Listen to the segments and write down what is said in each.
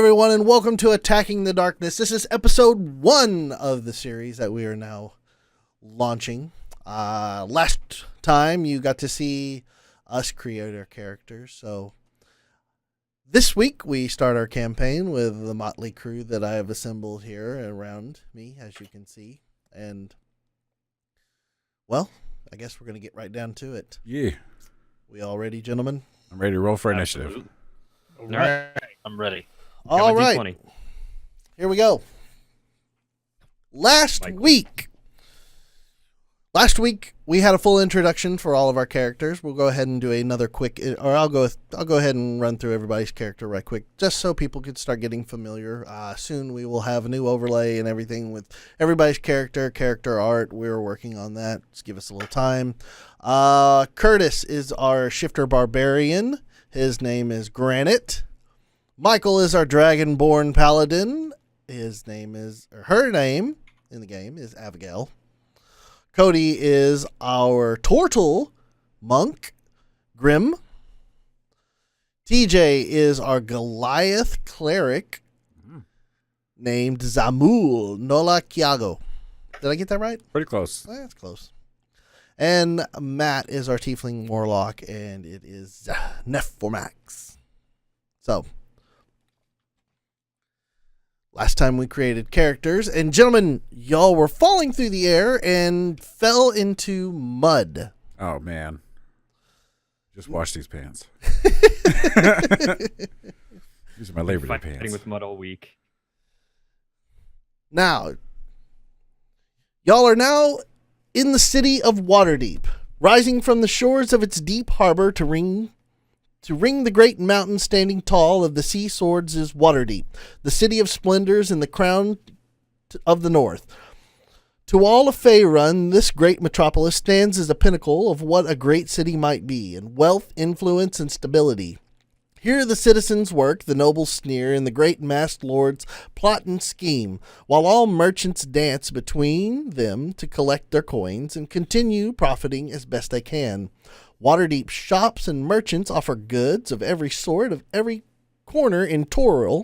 everyone, and welcome to Attacking the Darkness. This is episode 1 of the series that we are now launching. Last time you got to see us create our characters, so this week we start our campaign with the motley crew that I have assembled here around me, as you can see. And, well, I guess we're going to get right down to it. Yeah. We all ready, gentlemen? I'm ready to roll for initiative. All right. I'm ready. All right. Here we go. Last week we had a full introduction for all of our characters. We'll go ahead and do another quick, or I'll go ahead and run through everybody's character right quick, just so people can start getting familiar. Soon we will have a new overlay and everything with everybody's character art. We're working on that. Just give us a little time. Curtis is our shifter barbarian. His name is Granite. Michael is our dragonborn paladin. Her name in the game is Abigail. Cody is our turtle monk, Grim. TJ is our Goliath cleric named Zamul Nolakiago. Did I get that right? Pretty close. That's close. And Matt is our tiefling warlock, and it is Nephformax. So, last time we created characters, and gentlemen, y'all were falling through the air and fell into mud. Oh, man. Just wash these pants. These are my Labor Day pants. Fighting with mud all week. Now, y'all are now in the city of Waterdeep, rising from the shores of its deep harbor to ring the great mountain standing tall of the sea swords is Waterdeep, the city of splendors and the crown of the north. To all of Faerun, this great metropolis stands as a pinnacle of what a great city might be, in wealth, influence, and stability. Here the citizens work, the nobles sneer, and the great masked lords plot and scheme, while all merchants dance between them to collect their coins and continue profiting as best they can. Waterdeep shops and merchants offer goods of every sort of every corner in Toril,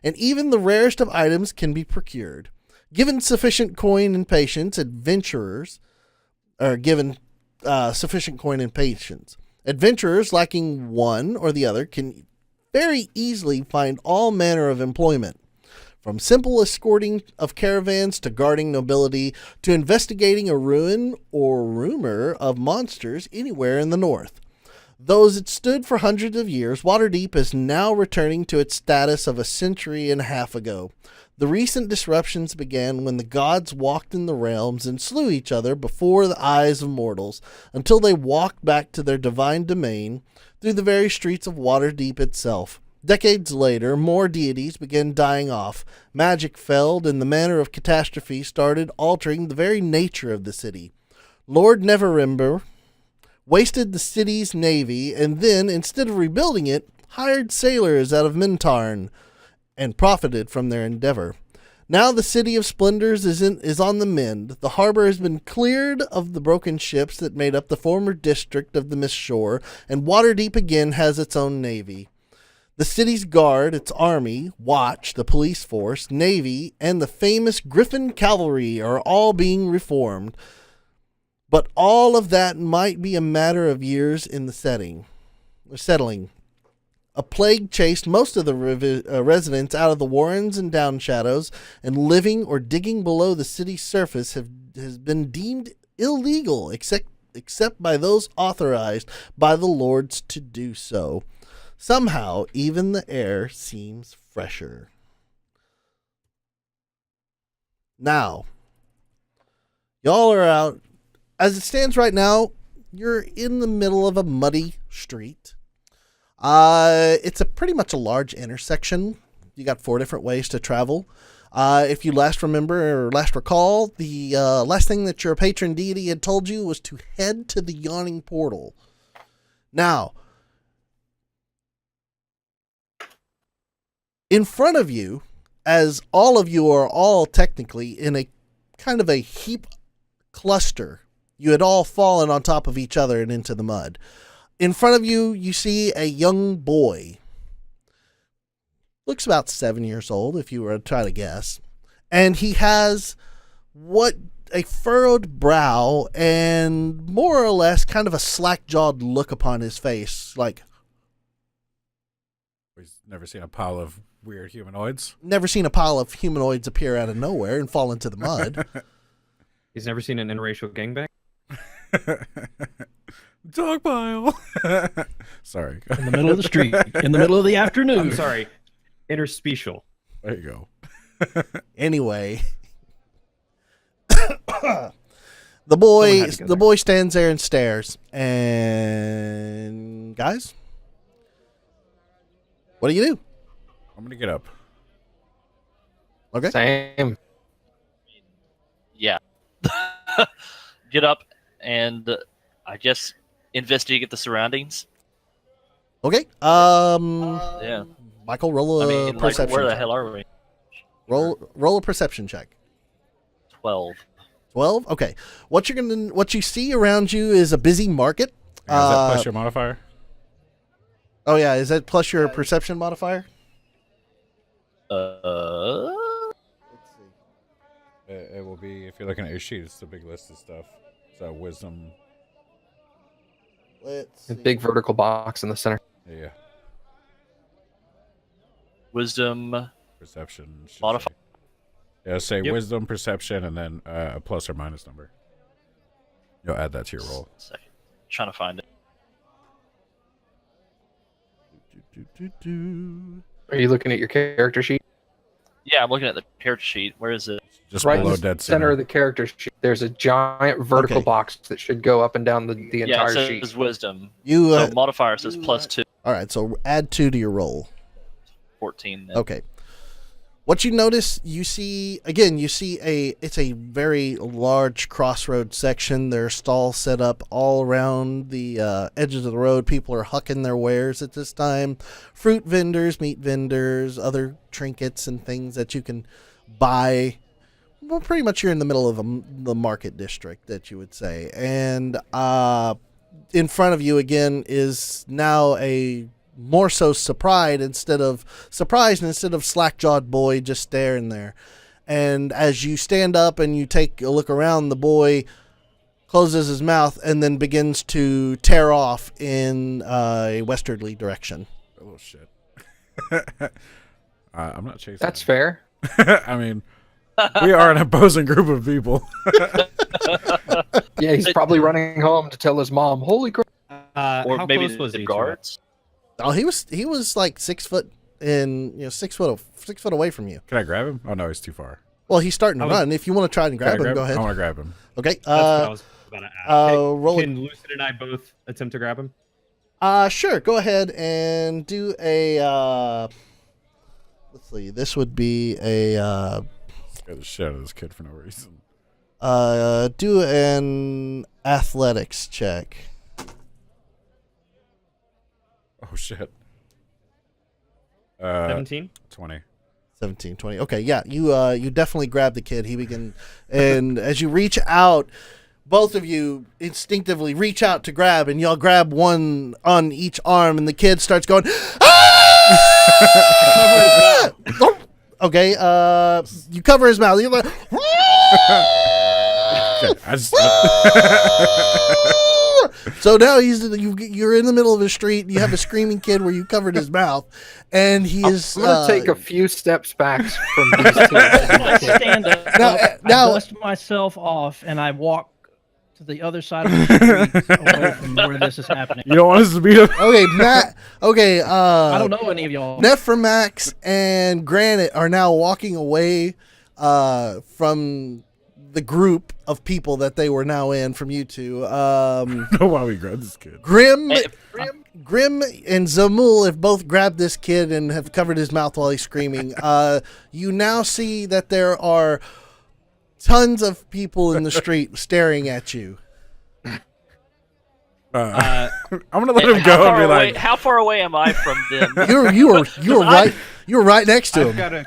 and even the rarest of items can be procured. Given sufficient coin and patience, adventurers lacking one or the other can very easily find all manner of employment, from simple escorting of caravans to guarding nobility to investigating a ruin or rumor of monsters anywhere in the north. Though it stood for hundreds of years, Waterdeep is now returning to its status of a century and a half ago. The recent disruptions began when the gods walked in the realms and slew each other before the eyes of mortals, until they walked back to their divine domain through the very streets of Waterdeep itself. Decades later, more deities began dying off, magic failed, and the manner of catastrophe started altering the very nature of the city. Lord Neverember wasted the city's navy, and then, instead of rebuilding it, hired sailors out of Mintarn, and profited from their endeavor. Now the city of splendors is on the mend. The harbor has been cleared of the broken ships that made up the former district of the Mist Shore, and Waterdeep again has its own navy. The city's guard, its army, watch, the police force, navy, and the famous Griffin cavalry are all being reformed. But all of that might be a matter of years in the settling. A plague chased most of the residents out of the warrens and down shadows, and living or digging below the city's surface has been deemed illegal, except by those authorized by the lords to do so. Somehow, even the air seems fresher. Now, y'all are out. As it stands right now, you're in the middle of a muddy street. It's pretty much a large intersection. You got 4 different ways to travel. If you last recall, the last thing that your patron deity had told you was to head to the yawning portal. Now, in front of you, as all of you are all technically in a kind of a heap cluster, you had all fallen on top of each other and into the mud. In front of you, you see a young boy looks about 7 years old, if you were to try to guess. And he has a furrowed brow and more or less kind of a slack-jawed look upon his face. Like, He's never seen a pile of weird humanoids. never seen a pile of humanoids appear out of nowhere and fall into the mud. He's never seen an interracial gangbang. Dog pile. Sorry. In the middle of the street, in the middle of the afternoon. I'm sorry, interspecial. There you go. Anyway, the boy Someone had to go the there. boy stands there and stares. And guys, what do you do? I'm gonna get up. Okay. Same. Yeah. Get up and I guess investigate the surroundings. Okay. Yeah. Michael, roll a I mean, like, perception. where the check. hell are we? Roll a perception check. 12. 12. Okay. What you see around you is a busy market. Is that plus your modifier? Oh yeah, is that plus your perception modifier? Uh, It will be, if you're looking at your sheet, it's the big list of stuff. So wisdom. Let's A see. big vertical box in the center. Yeah. wisdom. Perception. should Modify- say. Yeah, say Yep. wisdom, perception, and then a plus or minus number. You'll add that to your roll. Second. Trying to find it. Are you looking at your character sheet? Yeah, I'm looking at the character sheet. Where is it? Just Right in below the dead center of the character sheet. There's a giant vertical Okay. box that should go up and down the Yeah, entire it says sheet. wisdom. You So modifier says plus 2. all right, so add 2 to your roll. 14. Then. Okay. What you notice, you see it's a very large crossroad section. There are stalls set up all around the edges of the road. People are hucking their wares at this time. Fruit vendors, meat vendors, other trinkets and things that you can buy. Well, pretty much you're in the middle of the market district, that you would say. And in front of you again is now a more so surprised instead of slack-jawed boy just staring there. And as you stand up and you take a look around, the boy closes his mouth and then begins to tear off in a westerly direction. Oh shit. I'm not chasing. That's him. fair. I mean, we are an opposing group of people. Yeah, he's probably running home to tell his mom, holy crap. Or How maybe close was the he to it? guards. Oh, he was like 6 foot in 6 foot away from you. Can I grab him? Oh no, he's too far. Well, he's starting to I was- run. If you want to try and grab Can I him, go ahead. I want to grab him. Okay. That's what I was about to ask. roll Can Lucid and I both attempt to grab him? Sure. Go ahead and do a. Let's see. This would be a. Scared the shit out of this kid for no reason. Do an athletics check. Oh shit. 17? 20. 17, 20. Okay, yeah, you definitely grab the kid. He begin, and as you reach out, both of you instinctively reach out to grab, and y'all grab one on each arm, and the kid starts going, "Ah!" Okay, you cover his mouth. You're like, Okay, I just, so now you're in the middle of a street, and you have a screaming kid where you covered his mouth, and he is. I'm going to take a few steps back from these two. I stand up, Now- I now- dust myself off, and I walk to the other side of the street away from where this is happening. you don't want us to beat him? Okay, Matt. Okay, I don't know any of y'all. Nephromax and Granite are now walking away from the group of people that they were now in from you two. I don't know why we grabbed this kid. Grim Hey, and Zamul have both grabbed this kid and have covered his mouth while he's screaming. You now see that there are tons of people in the street staring at you. I'm gonna let Hey, him go and be like, how far away am I from them? You were right next to I've him. got a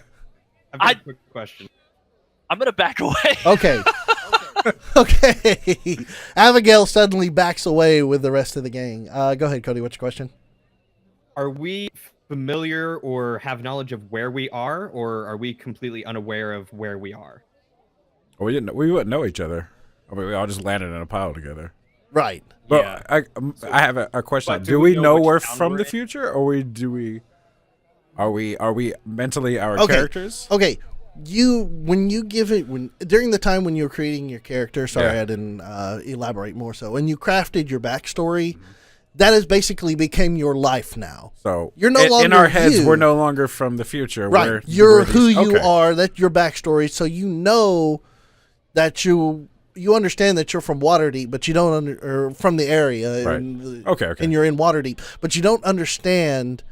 quick question. I'm gonna back away. Okay. Okay. Abigail suddenly backs away with the rest of the gang. Go ahead, Cody. What's your question? Are we familiar or have knowledge of where we are, or are we completely unaware of where we are? Well, we wouldn't know each other. I mean, we all just landed in a pile together. Right. But Yeah. I have a question. But Do we know which we're town from we're the in? future, or are we mentally our Okay. characters? Okay. During the time when you were creating your character, sorry Yeah. I didn't elaborate more so, when you crafted your backstory, that has basically became your life now. So You're no in longer our heads. you. We're no longer from the future. Right. You're we're who these- you okay. are. That's your backstory. So you know that you understand that you're from Waterdeep, but you don't or from the area. Right. Okay. And you're in Waterdeep, but you don't understand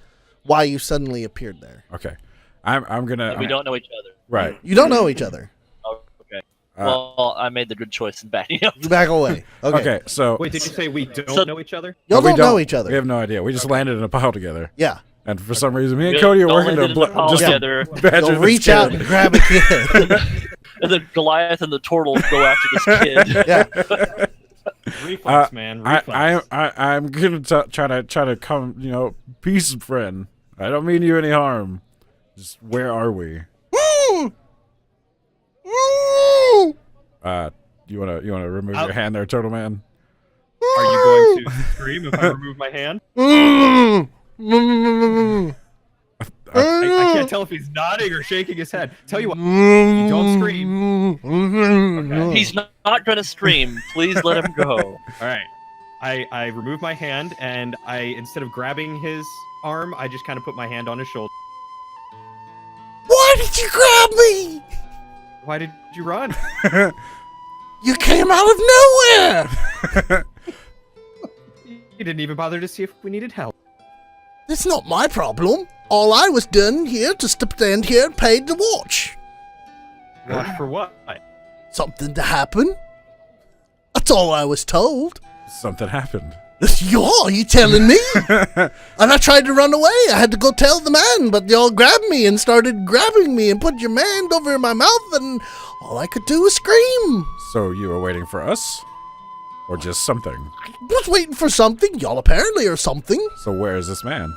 why you suddenly appeared there. Okay. I'm gonna. And we don't know each other. Right. You don't know each other. Oh, okay. Uh, Well, I made the good choice in backing up. You back away. Okay. Okay. So Wait, did you say we don't So- know each other? Y'all we don't know each other. We have no idea. We just landed in a pile together, Yeah. and for some reason, me and We Cody are all working landed to in a pile just together. badger You'll this reach kid. out and grab a kid. And then Goliath and the turtle go after this kid. Yeah. Reflex, man. Reflex. I'm gonna try to come. Peace, friend. I don't mean you any harm. Just where are we? You wanna remove your hand there, Turtle Man? Are you going to scream if I remove my hand? I can't tell if he's nodding or shaking his head. Tell you what, you don't scream. Okay. He's not going to scream. Please let him go. All right. I remove my hand, and instead of grabbing his arm, I just kind of put my hand on his shoulder. Why did you grab me? Why did you run? You came out of nowhere. You didn't even bother to see if we needed help. That's not my problem. All I was done here to stand here and paid to watch. Watch for what? Something to happen. That's all I was told. Something happened. You telling me? And I tried to run away. I had to go tell the man, but y'all grabbed me and started grabbing me and put your hand over my mouth, and all I could do was scream. So you were waiting for us, or just something? I was waiting for something. Y'all apparently are something. So where is this man?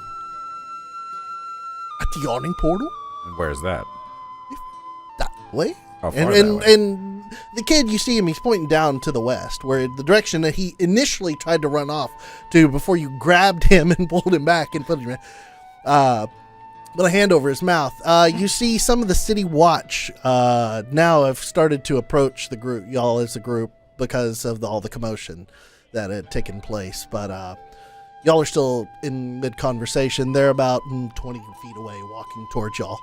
At the yawning portal? And where's that? That way? How far And that and, way? and the kid, you see him, he's pointing down to the west, where the direction that he initially tried to run off to before you grabbed him and pulled him back and put him with a hand over his mouth. You see some of the city watch now have started to approach the group, y'all as a group, because of all the commotion that had taken place. But y'all are still in mid-conversation. They're about 20 feet away walking towards y'all.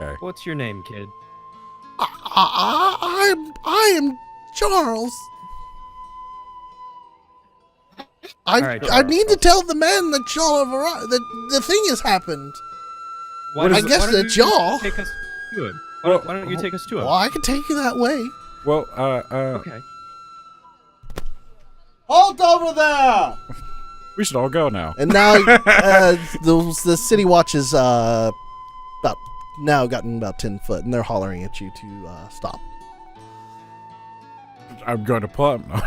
Okay. What's your name, kid? I am Charles. All right, I Charles. need to tell the man that y'all have arrived, that the thing has happened. Why I don't- guess why don't it's you y'all. Take us to him. Well, Why don't you take us to him? Well, I can take you that way. Well, Okay. Halt over there! we should all go now. And now the city watch is about now gotten about 10 foot, and they're hollering at you to stop. I'm going to pull up. No.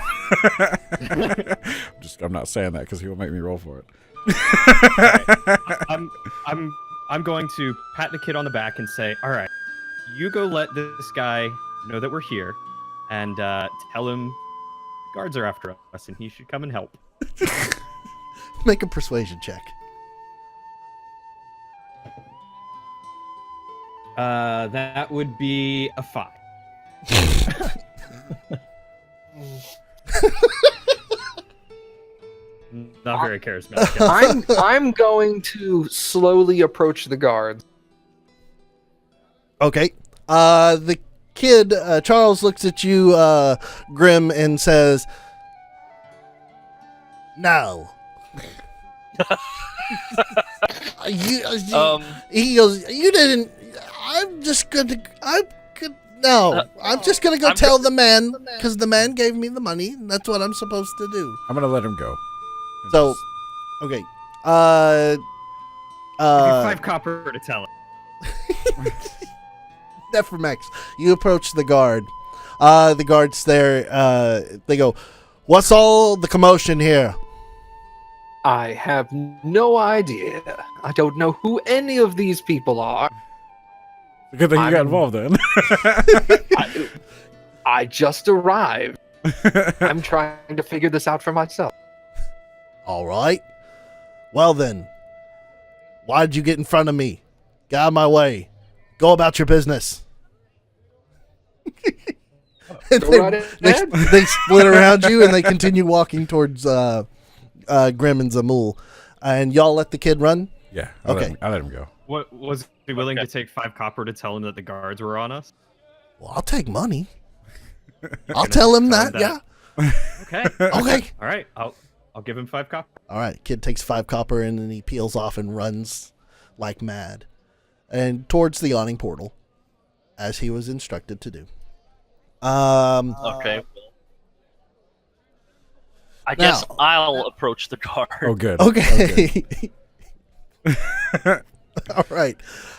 I'm not saying that because he will make me roll for it. I'm going to pat the kid on the back and say, "All right, you go let this guy know that we're here, and tell him the guards are after us, and he should come and help." Make a persuasion check. That would be a 5. Not very charismatic. I'm going to slowly approach the guards. Okay. The kid, Charles, looks at you, Grim, and says, "No." He goes, "You didn't. I'm just gonna. I'm just gonna go tell the man because the man gave me the money. And that's what I'm supposed to do." I'm gonna let him go. So, okay. Give you 5 copper to tell him. That for Max. You approach the guard. The guard's there. They go, "What's all the commotion here?" I have no idea. I don't know who any of these people are. Good thing you got I'm- involved then. I just arrived. I'm trying to figure this out for myself. All right. Well then, why did you get in front of me? Get out of my way. Go about your business. And Go right ahead. they split around you and they continue walking towards Grim and Zamul. And y'all let the kid run? Yeah. Okay. I let him go. What was he willing to take 5 copper to tell him that the guards were on us? Well, I'll take money. I'll tell him that, yeah. Okay. Okay. All right. I'll give him 5 copper. All right, kid takes 5 copper and then he peels off and runs like mad. And towards the awning portal, as he was instructed to do. Okay. I guess Now- I'll approach the guard. Oh, good. Okay. All right.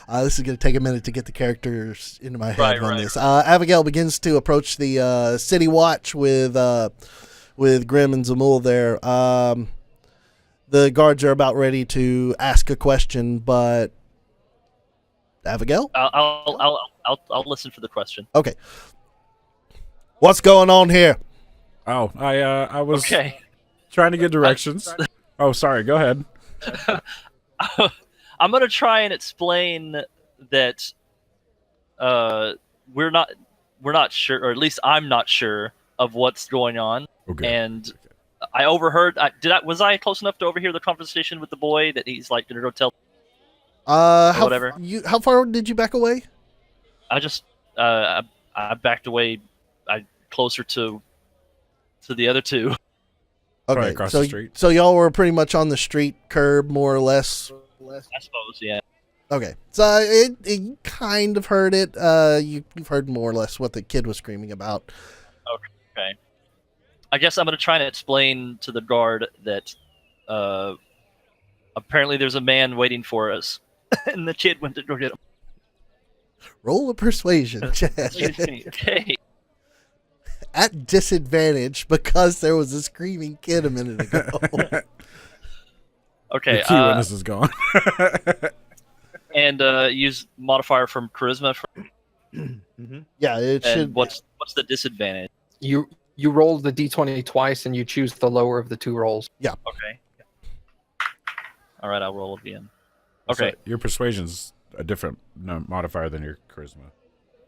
This is going to take a minute to get the characters into my head on this. Abigail begins to approach the city watch with Grim and Zamul there. The guards are about ready to ask a question, but Abigail? I'll listen for the question. Okay. What's going on here? Oh, I was Okay. trying to get directions. Oh, sorry. Go ahead. I'm gonna try and explain that we're not sure, or at least I'm not sure of what's going on. Okay. And I overheard. Was I close enough to overhear the conversation with the boy that he's like gonna go tell? Whatever. How far did you back away? I just I backed away. Closer to the other two. Probably Okay, across so the street. so y'all were pretty much on the street curb, more or less. I suppose, yeah. Okay, so you kind of heard it. You've heard more or less what the kid was screaming about. Okay. I guess I'm gonna try and explain to the guard that apparently there's a man waiting for us, and the kid went to go get him. Roll a persuasion check Okay. at disadvantage because there was a screaming kid a minute ago. Okay. The key witness is gone. And use modifier from charisma. Yeah, it And should. what's the disadvantage? You roll the d20 twice and you choose the lower of the 2 rolls. Okay. All right, I'll roll again. Okay. So your persuasion's a different modifier than your charisma.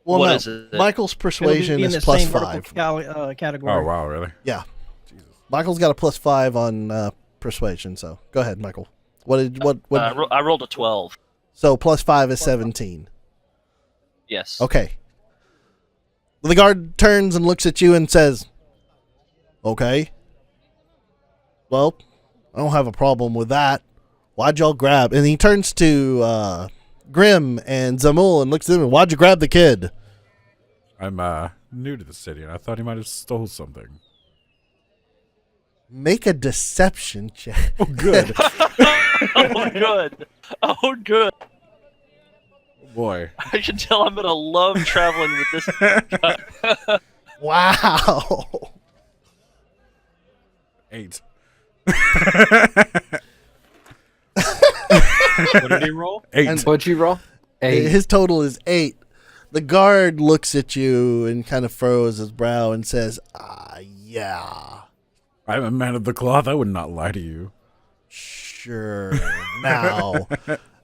Well, What no, is it? Michael's It'll persuasion be in is the plus same vertical 5. category. Oh, wow, really? Yeah, Jesus. Michael's got a plus 5 on persuasion. So go ahead, Michael. What? I rolled a 12. So plus 5 is 17. Yes. Okay. The guard turns and looks at you and says, "Okay. Well, I don't have a problem with that. Why'd y'all grab?" And he turns to Grim and Zamul and looks at them. "Why'd you grab the kid?" I'm new to the city, and I thought he might have stole something. Make a deception check. Oh, good. Oh, good. Oh, good. Boy. I can tell I'm gonna love traveling with this guy. Wow. 8. What did he roll? 8. And- What'd you roll? 8. His total is 8. The guard looks at you and kind of furrows his brow and says, yeah, I'm a man of the cloth. I would not lie to you. sure, now."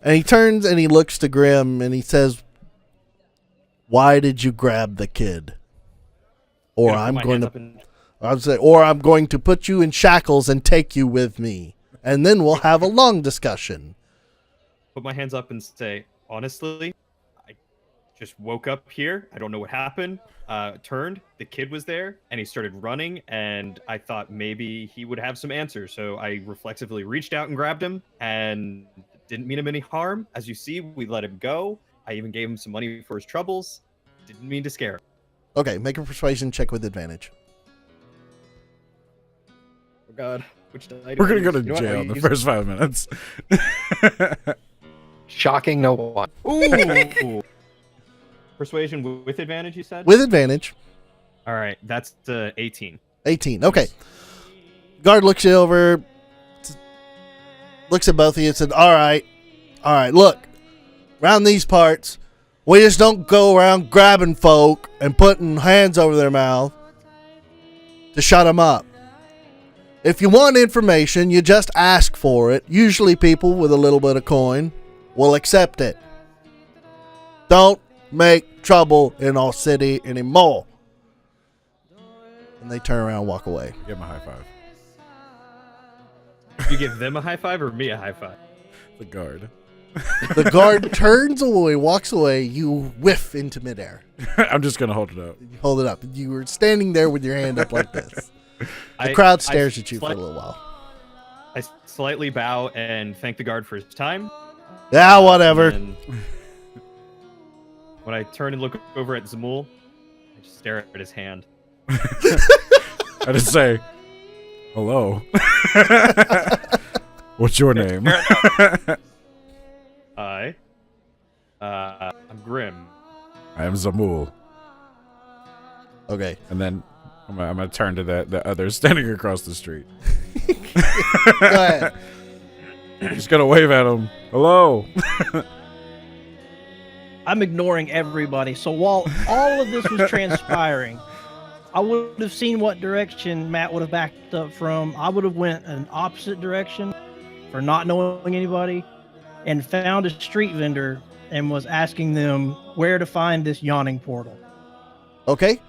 And he turns and he looks to Grim and he says, "Why did you grab the kid? Or Gonna put I'm my going hands to, up and- I'm going to put you in shackles and take you with me. And then we'll have a long discussion." put my hands up and say, honestly, I just woke up here. I don't know what happened. Turned, the kid was there, and he started running, and I thought maybe he would have some answers. So I reflexively reached out and grabbed him, and didn't mean him any harm. As you see, we let him go. I even gave him some money for his troubles. Didn't mean to scare him. Okay, make a persuasion check with advantage. Oh God, which die? We're going to go to You know what, jail I'll in the use- first 5 minutes. Shocking no one. Ooh. Persuasion with advantage, you said? With advantage. All right, that's 18. 18. Okay. Guard looks you over. looks at both of you and said, all right, look, around these parts, we just don't go around grabbing folk and putting hands over their mouth to shut them up. If you want information, you just ask for it. Usually people with a little bit of coin will accept it. Don't make trouble in our city anymore. And they turn around and walk away. Give him a high five. You give them a high five or me a high five? The guard. The guard turns away, walks away. You whiff into midair. I'm just gonna hold it up. You hold it up. You were standing there with your hand up like this. The crowd stares at you for a little while. I slightly bow and thank the guard for his time. Yeah, whatever. And when I turn and look over at Zamul, I just stare at his hand. I just say, hello. What's your name? I'm Grim. I am Zamul. Okay. And then I'm gonna turn to the other standing across the street. Go ahead. Just gonna wave at him. Hello. I'm ignoring everybody. So while all of this was transpiring, I would have seen what direction Matt would have backed up from. I would have went an opposite direction for not knowing anybody and found a street vendor and was asking them where to find this yawning portal. Okay.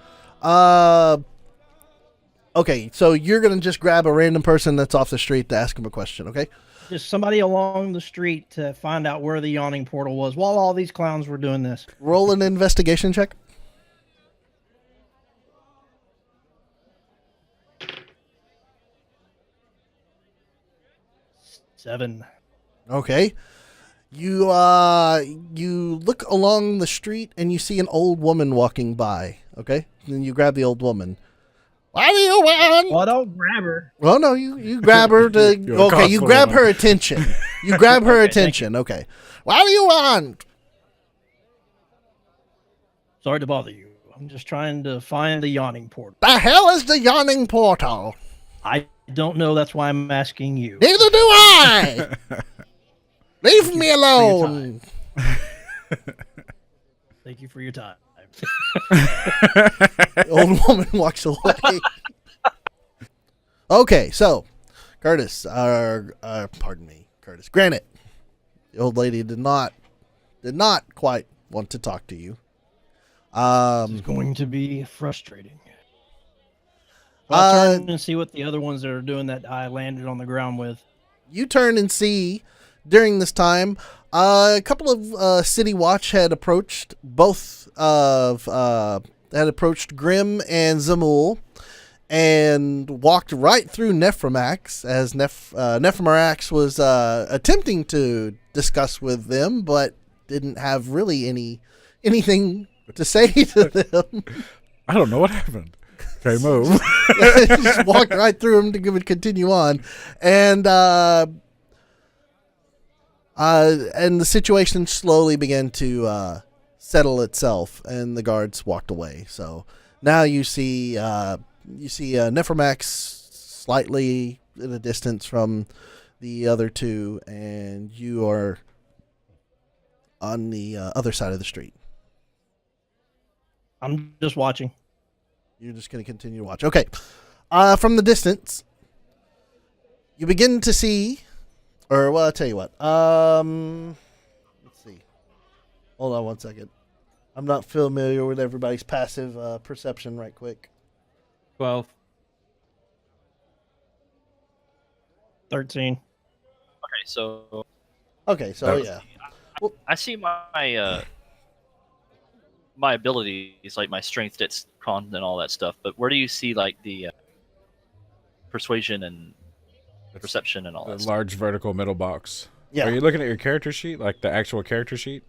Okay, so you're going to just grab a random person that's off the street to ask him a question, okay? Just somebody along the street to find out where the yawning portal was while all these clowns were doing this. Roll an investigation check. Seven. Okay. You look along the street and you see an old woman walking by, okay? Then you grab the old woman. What do you want? Well, don't grab her. Well, no, you grab her to... Okay, you grab her attention. You grab her attention, okay. What do you want? Sorry to bother you. I'm just trying to find the yawning portal. The hell is the yawning portal? I don't know. That's why I'm asking you. Neither do I. Leave me alone. Thank you for your time. The old woman walks away. Okay, so Curtis, pardon me, Curtis. Granted, the old lady did not quite want to talk to you. It's going to be frustrating. I'll turn and see what the other ones that are doing that I landed on the ground with. You turn and see during this time, a couple of City Watch had approached Grim and Zamul and walked right through Nephromax as Nephromax was attempting to discuss with them, but didn't have really anything to say to them. I don't know what happened. Okay, move. Just walked right through them to continue on, and the situation slowly began to settle itself, and the guards walked away. So now you see Nephromax slightly in a distance from the other two, and you are on the other side of the street. I'm just watching. You're just going to continue to watch. Okay. From the distance, you begin to see, or well, I'll tell you what. Let's see. Hold on one second. I'm not familiar with everybody's passive perception right quick. 12. 13. Okay, so Yeah. I see my abilities, like my strength, its con, and all that stuff. But where do you see like the persuasion and perception and all that The stuff? large vertical middle box. Yeah. Are you looking at your character sheet, like the actual character sheet?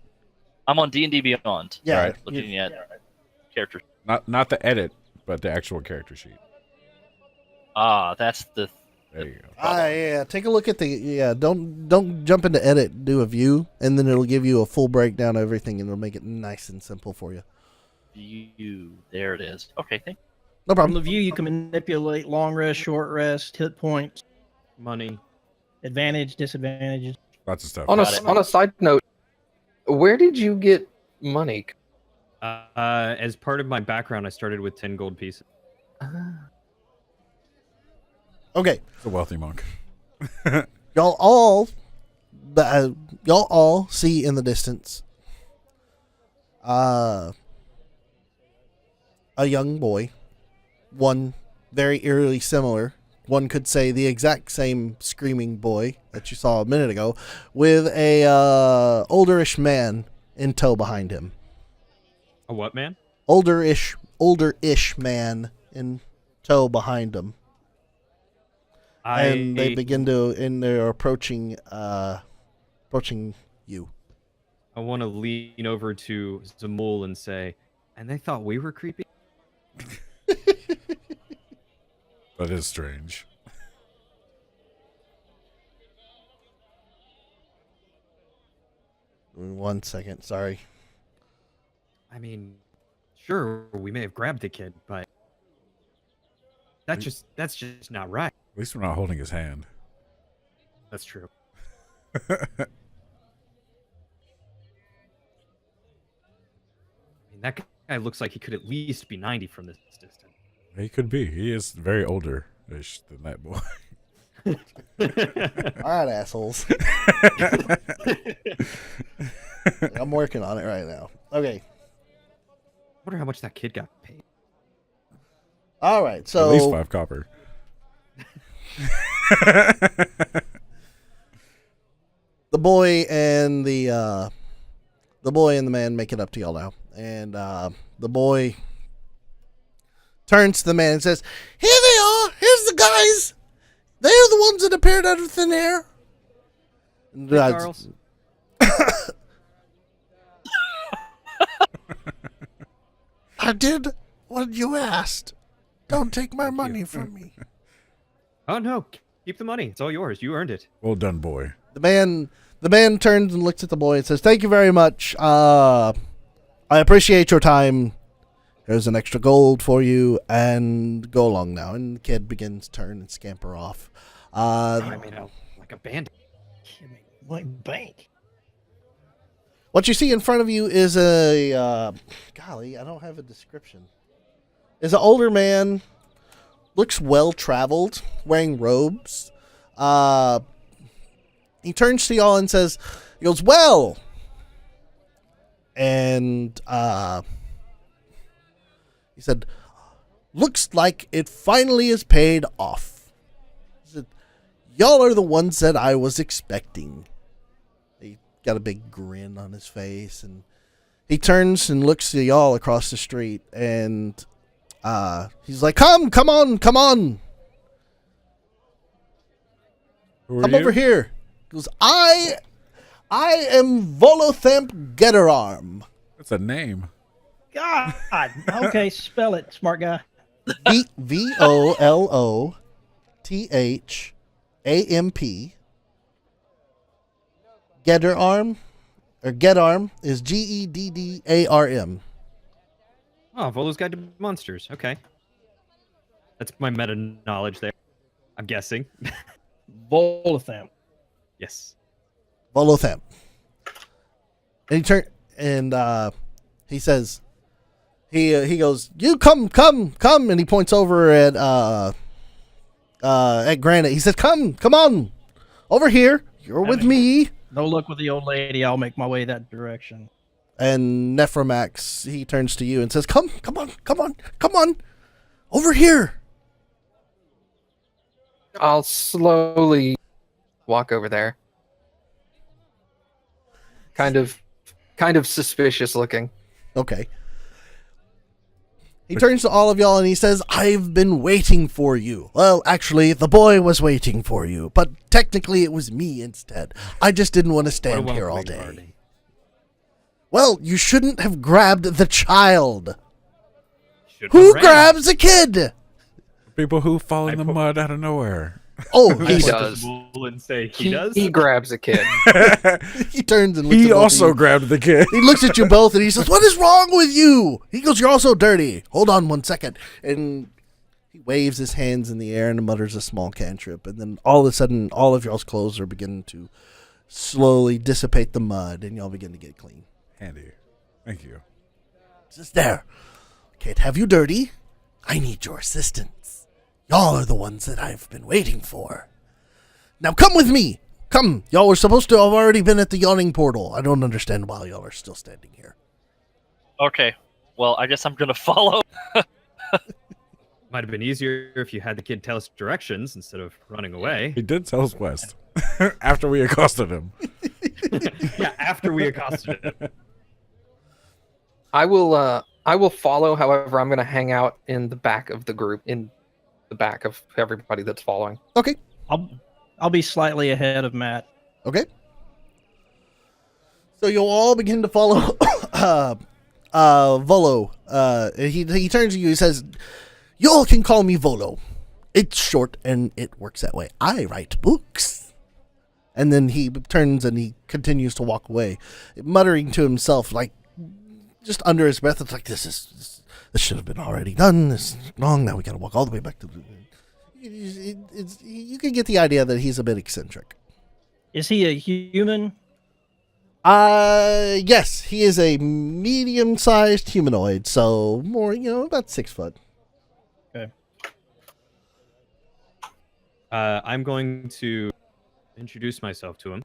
I'm on D&D Beyond. Yeah. Right. Looking at character. Not the edit, but the actual character sheet. Ah, that's the. There you go. Yeah. Take a look at the Don't jump into edit. Do a view, and then it'll give you a full breakdown of everything, and it'll make it nice and simple for you. View. There it is. Okay, thank you. No From the problem. view, you can manipulate long rest, short rest, hit points. Money. Advantage, disadvantages. Lots of stuff. On a Got it. on a side note, where did you get money? As part of my background, I started with 10 gold pieces. Okay, It's a wealthy monk. y'all all, y'all all see in the distance, a young boy, one very eerily similar. One could say the exact same screaming boy that you saw a minute ago, with a olderish man in tow behind him. A what, man? Olderish man in tow behind him. And they begin to, and they're approaching you. I want to lean over to Zamul and say, and they thought we were creepy? That is strange. One second, sorry. I mean, sure, we may have grabbed the kid, but that's just not right. At least we're not holding his hand. That's true. I mean, that guy looks like he could at least be 90 from this distance. He could be. He is very older-ish than that boy. All right, assholes. I'm working on it right now. Okay. Wonder how much that kid got paid. All right. At least So 5 copper. the boy and the man make it up to y'all now, and the boy turns to the man and says, "Here they are. Here's the guys. They're the ones that appeared out of thin air." And, Hey, Charles. I did what you asked. Don't take my money from me. Oh no, keep the money. It's all yours. You earned it. Well done, boy. The man turns and looks at the boy and says, "Thank you very much. I appreciate your time. There's an extra gold for you, and go along now." And the kid begins to turn and scamper off. I mean, like a bandit. Like bank. What you see in front of you is a golly, I don't have a description. Is an older man, looks well traveled, wearing robes. He turns to y'all and says, he goes, "Well," and he said, "Looks like it finally is paid off." He said, "Y'all are the ones that I was expecting." He got a big grin on his face, and he turns and looks to y'all across the street, and he's like, come on. Who are Come you? over here." He goes, I am Volothamp Getterarm. That's a name. God. Okay, spell it, smart guy. VOLOTHAMP. Getterarm, or Gedarm, is GEDDARM. Oh, Volo's Guide to Monsters. Okay. That's my meta knowledge there. I'm guessing. Volothamp. Yes. Volothamp. And he says, he goes, "You come, and he points over at Granite. He says, come on, over here. You're with me." No luck with the old lady. I'll make my way that direction. And Nephromax, he turns to you and says, come on, over here." I'll slowly walk over there. Kind of suspicious looking. Okay. He turns to all of y'all and he says, "I've been waiting for you. Well, actually, the boy was waiting for you, but technically it was me instead. I just didn't want to stand What a here all welcoming day." party. "Well, you shouldn't have grabbed the child. Should've Who ran. grabs a kid?" People who fall in I the put- mud out of nowhere. Oh, He I point to does. Zamul and say he He does. He grabs a kid. he turns and looks He at both also of you. grabbed the kid. He looks at you both and he says, "What is wrong with you?" He goes, "You're also dirty. Hold on one second." And He waves his hands in the air and mutters a small cantrip, and then all of a sudden, all of y'all's clothes are beginning to slowly dissipate the mud, and y'all begin to get clean. Handy. Thank you. Just there. Can't have you dirty. I need your assistance. Y'all are the ones that I've been waiting for. Now come with me. Come. Y'all were supposed to have already been at the yawning portal. I don't understand why y'all are still standing here. Okay. Well, I guess I'm gonna follow. Might have been easier if you had the kid tell us directions instead of running away. He did tell us west after we accosted him. Yeah, after we accosted him. I will follow. However, I'm going to hang out in the back of the group, in the back of everybody that's following. Okay. I'll be slightly ahead of Matt. Okay. So you'll all begin to follow Volo. He turns to you. He says, "Y'all can call me Volo. It's short and it works that way. I write books." And then he turns and he continues to walk away, muttering to himself, like just under his breath. It's like this should have been already done. This is wrong. Now we got to walk all the way back to. You can get the idea that he's a bit eccentric. Is he a human? Yes, he is a medium-sized humanoid, so more, about 6 foot. Okay. I'm going to introduce myself to him.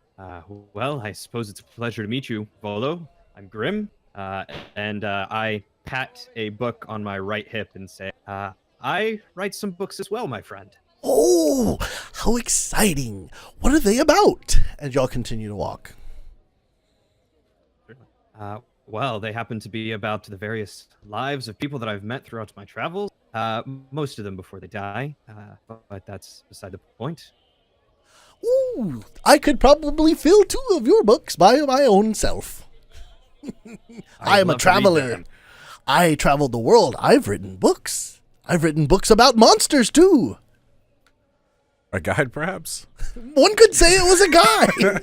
Well, I suppose it's a pleasure to meet you, Volo. I'm Grim, and I pat a book on my right hip and say, I write some books as well, my friend. Oh, how exciting! What are they about? And y'all continue to walk. Well, they happen to be about the various lives of people that I've met throughout my travels. Most of them before they die, but that's beside the point. Ooh, I could probably fill 2 of your books by my own self. I am a traveler. I traveled the world. I've written books. I've written books about monsters, too. A guide, perhaps? One could say it was a guide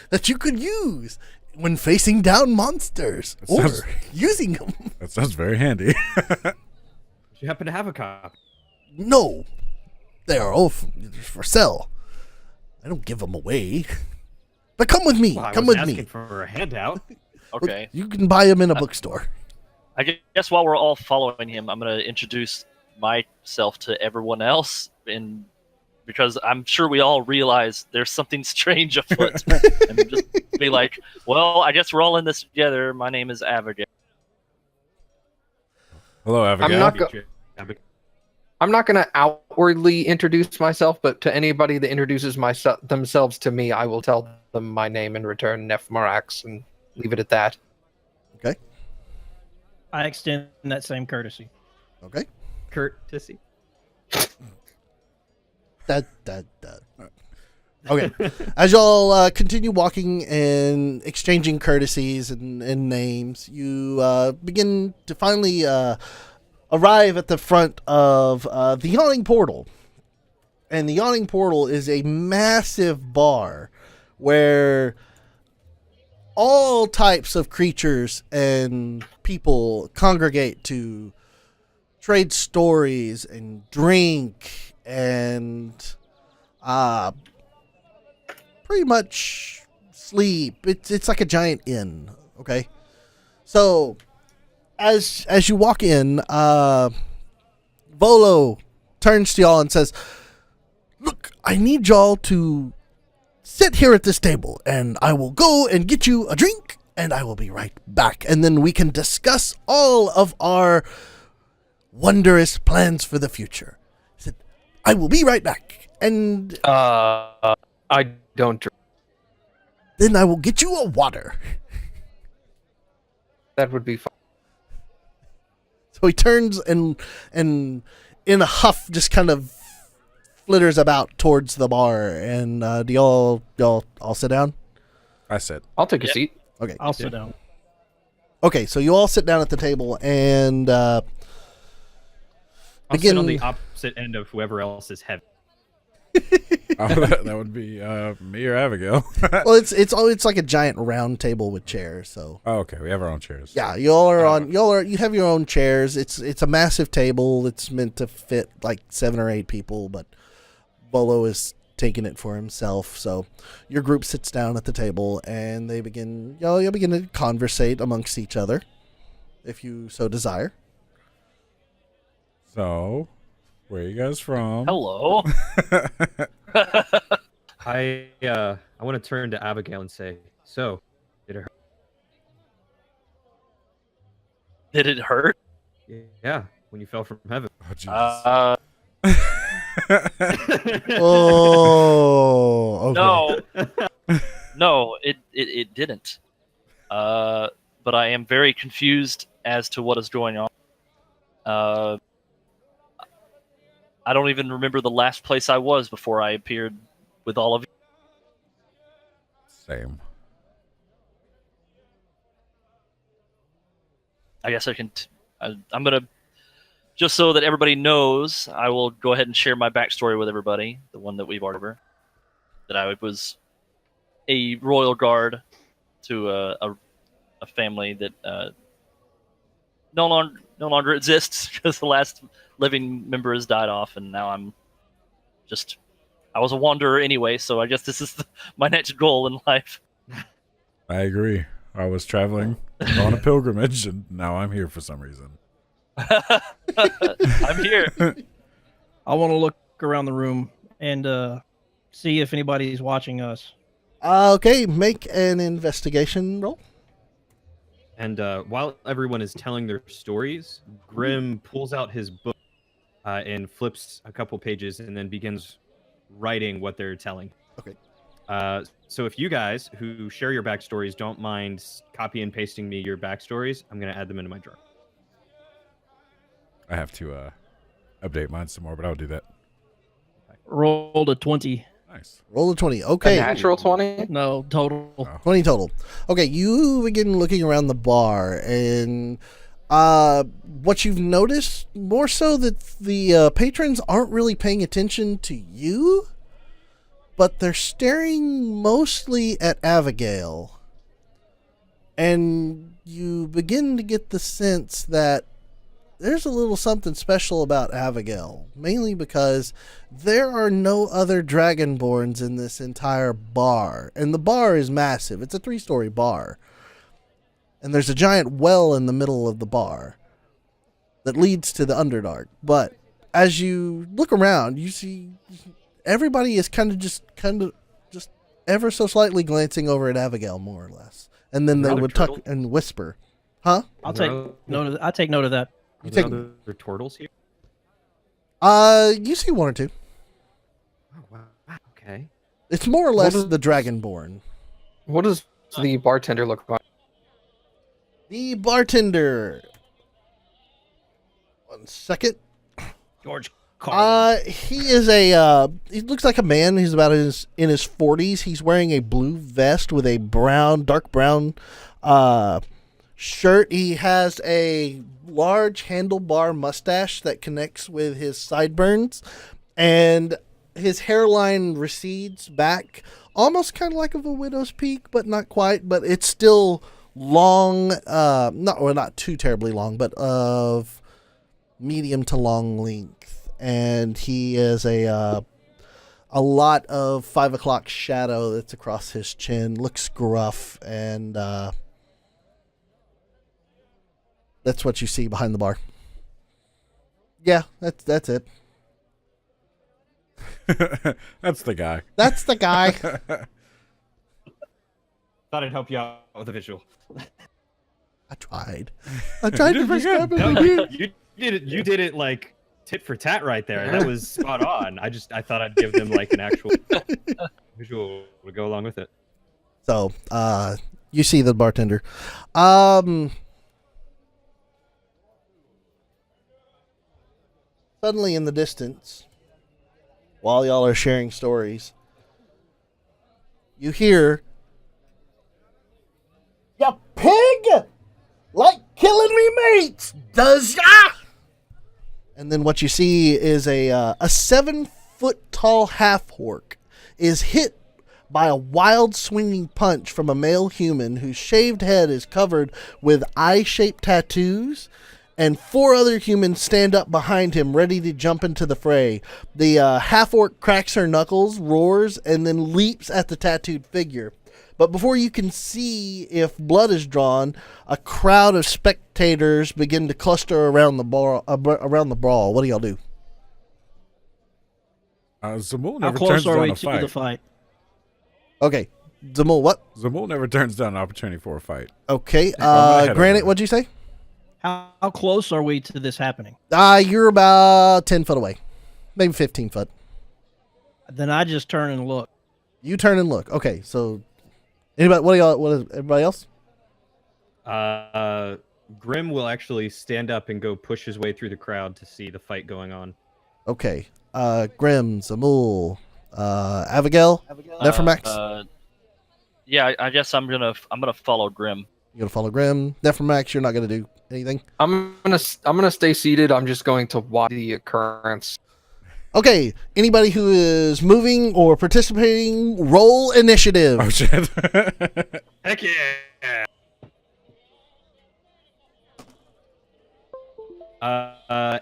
that you could use when facing down monsters or using them. That sounds very handy. Do you happen to have a copy? No, they are all for sale. I don't give them away. But come with me. Well, come with asking me. for a handout. Okay. You can buy them in a bookstore. I guess while we're all following him, I'm going to introduce myself to everyone else, and because I'm sure we all realize there's something strange afoot, and just be like, "Well, I guess we're all in this together. My name is Abigail." Hello, Abigail. I'm not going to outwardly introduce myself, but to anybody that introduces themselves to me, I will tell them my name in return, Nef Marax, and leave it at that. Okay. I extend that same courtesy. Okay. Courtesy. Okay. As y'all continue walking and exchanging courtesies and names, you begin to finally arrive at the front of the Yawning Portal. And the Yawning Portal is a massive bar where all types of creatures and people congregate to trade stories and drink and pretty much sleep. It's like a giant inn, okay? So as you walk in, Volo turns to y'all and says, "Look, I need y'all to sit here at this table, and I will go and get you a drink, and I will be right back. And then we can discuss all of our wondrous plans for the future." He said, "I will be right back. And I don't drink. then I will get you a water." That would be fine. So he turns and in a huff just kind of flitters about towards the bar. And do y'all all sit down? I said. I'll take a seat. Okay. I'll sit down. Okay, so you all sit down at the table and I'll sit begin on the opposite end of whoever else is heavy. that would be me or Abigail. Well, it's like a giant round table with chairs. So Oh, okay, we have our own chairs. yeah, you have your own chairs. It's a massive table. It's meant to fit like 7 or 8 people, but Bolo is taking it for himself. So your group sits down at the table and they begin you'll begin to conversate amongst each other, if you so desire. So, where are you guys from? Hello. I want to turn to Abigail and say, so, did it hurt? Did it hurt? Yeah, when you fell from heaven. Oh, Jesus. Oh, okay. No, it didn't. But I am very confused as to what is going on. I don't even remember the last place I was before I appeared with all of you. Same. I guess I can. I'm gonna, just so that everybody knows, I will go ahead and share my backstory with everybody. The one that we've already covered. That I was a royal guard to a family that no longer exists because the last living member has died off, and now I was a wanderer anyway, so I guess this is my next goal in life. I agree. I was traveling on a pilgrimage, and now I'm here for some reason. I'm here. I want to look around the room and see if anybody's watching us. Okay, make an investigation roll. And while everyone is telling their stories, Grim pulls out his book and flips a couple pages and then begins writing what they're telling. Okay. So if you guys who share your backstories don't mind copy and pasting me your backstories, I'm going to add them into my drawer. I have to update mine some more, but I'll do that. Rolled a 20. Nice. Roll a 20. Okay. A natural 20? No, total. Oh. 20 total. Okay, you begin looking around the bar, and what you've noticed, more so that the patrons aren't really paying attention to you, but they're staring mostly at Abigail. And you begin to get the sense that there's a little something special about Abigail, mainly because there are no other Dragonborns in this entire bar. And the bar is massive. It's a 3-story bar. And there's a giant well in the middle of the bar that leads to the Underdark. But as you look around, you see everybody is kind of just ever so slightly glancing over at Abigail, more or less. And then they would tuck and whisper. Huh? I'll take note of that. Are take- there other turtles here? You see 1 or 2. Oh, wow. Okay. It's more or less is- the Dragonborn. What does the bartender look like? The bartender. 1 second. George Carlin. He is he looks like a man. He's about in his 40s. He's wearing a blue vest with a dark brown shirt. He has a large handlebar mustache that connects with his sideburns, and his hairline recedes back, almost kind of like of a widow's peak, but not quite. But it's still long, not too terribly long, but of medium to long length. And he is a lot of 5 o'clock shadow that's across his chin. Looks gruff, and that's what you see behind the bar. Yeah, that's it. That's the guy. That's the guy. Thought I'd help you out with a visual. I tried to describe No, it. you did it like tit for tat right there. That was spot on. I thought I'd give them like an actual visual to go along with it. So, you see the bartender. Suddenly in the distance, while y'all are sharing stories, you hear, "Ya pig! Like killing me mates, does ya?" And then what you see is a 7-foot tall half-orc. is hit by a wild swinging punch from a male human whose shaved head is covered with eye-shaped tattoos, and 4 other humans stand up behind him ready to jump into the fray. The half-orc cracks her knuckles, roars, and then leaps at the tattooed figure. But before you can see if blood is drawn, a crowd of spectators begin to cluster around the brawl. What do y'all do? Zamul How never close turns are down we a to fight. the fight? Okay. Zamul, what? Zamul never turns down an opportunity for a fight. Okay. gonna head Granite, over. what'd you say? How close are we to this happening? You're about 10 foot away. Maybe 15 foot. Then I just turn and look. You turn and look. Okay, so anybody, what is everybody else? Grim will actually stand up and go push his way through the crowd to see the fight going on. Okay. Grim, Zamul, Abigail, Nephromax. Yeah, I guess I'm gonna follow Grim. You're gonna follow Grim. Nephromax, you're not gonna do anything. I'm gonna stay seated. I'm just going to watch the occurrence. Okay. Anybody who is moving or participating, roll initiative. Oh shit! Heck yeah!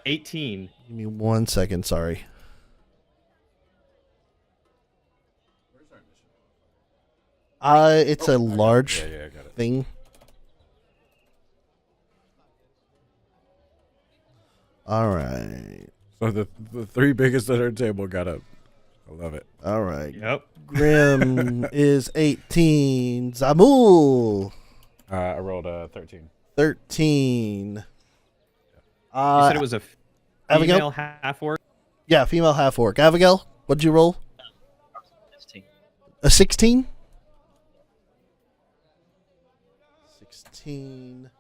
18. Give me 1 second. Sorry. It's a large yeah, I got it. thing. All right. So the 3 biggest at our table got up. I love it. All right. Yep. Grim is 18. Zamul, I rolled a 13. 13. You said it was a Abigail? female half-orc? Yeah, female half-orc. Abigail, what'd you roll? 16. A 16? 16.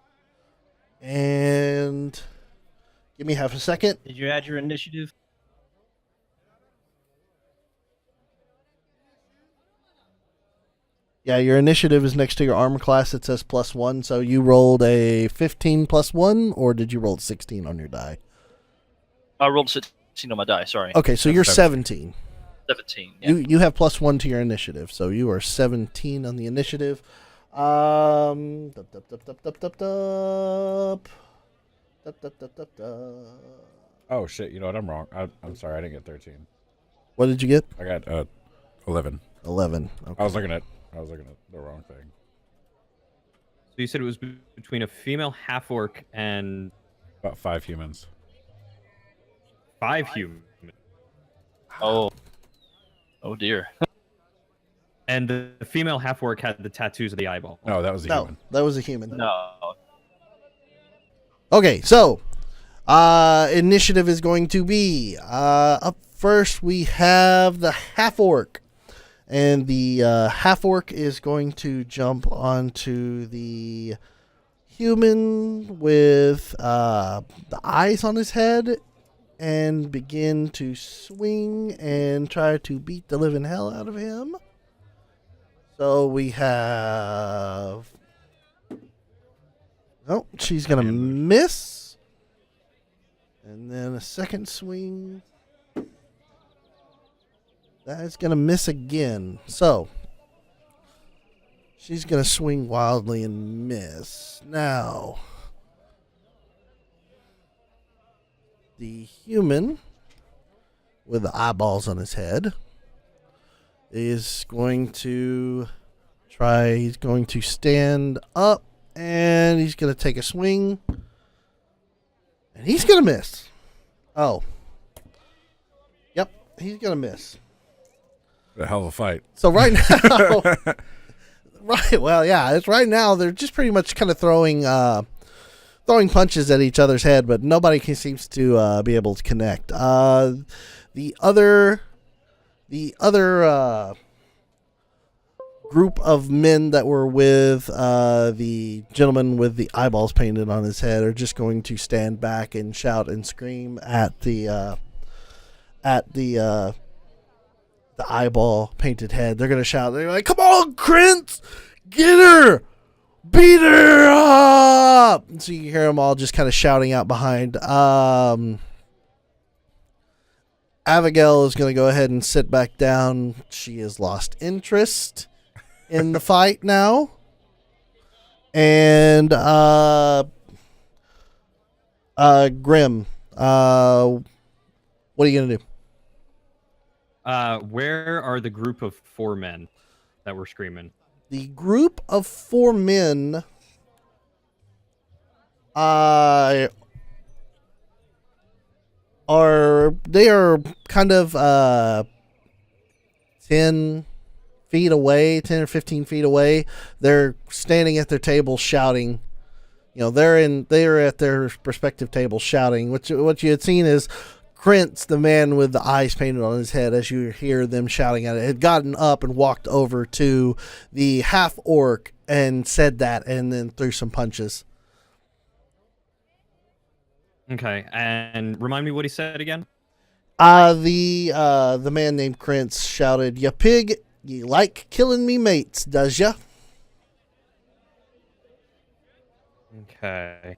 And give me half a second. Did you add your initiative? Yeah, your initiative is next to your armor class. It says +1. So you rolled a 15 +1, or did you roll 16 on your die? I rolled 16 on my die. Sorry, Okay, so you're 17. 17. Yeah. You have +1 to your initiative, so you are 17 on the initiative. Dup, dup, dup, dup, dup, dup, dup. Dup, dup, dup, dup, dup. Oh shit! You know what? I'm wrong. I'm sorry. I didn't get 13. What did you get? I got 11. 11. I Okay. was looking at the wrong thing. So you said it was between a female half-orc and About 5 humans. 5 humans. Oh dear. And the female half-orc had the tattoos of the eyeball. No, that was a No, human. that was a human. No. Okay, so initiative is going to be up first. We have the half orc, and the half orc is going to jump onto the human with the eyes on his head and begin to swing and try to beat the living hell out of him. So we have. Oh, she's going to miss. And then a second swing. That is going to miss again. So, she's going to swing wildly and miss. Now, the human with the eyeballs on his head is going to try. He's going to stand up. And he's going to take a swing. And he's going to miss. Oh. Yep, he's going to miss. A hell of a fight. So right now... right, well, yeah, it's right now. They're just pretty much kind of throwing punches at each other's head, but nobody seems to be able to connect. The other group of men that were with the gentleman with the eyeballs painted on his head are just going to stand back and shout and scream at the eyeball painted head. They're going to shout. They're like, "Come on, Krintz! Get her! Beat her up!" And so you hear them all just kind of shouting out behind. Abigail is going to go ahead and sit back down. She has lost interest in the fight now. And Grim, what are you going to do? Where are the group of 4 men that were screaming? The group of 4 men are kind of 10 feet away, 10 or 15 feet away. They're standing at their table shouting. You know, they're at their respective tables shouting. What you had seen is Krentz, the man with the eyes painted on his head, as you hear them shouting at it, had gotten up and walked over to the half orc and said that, and then threw some punches. Okay, and remind me what he said again? The man named Krentz shouted, "Ya pig, you like killing me mates, does ya?" Okay.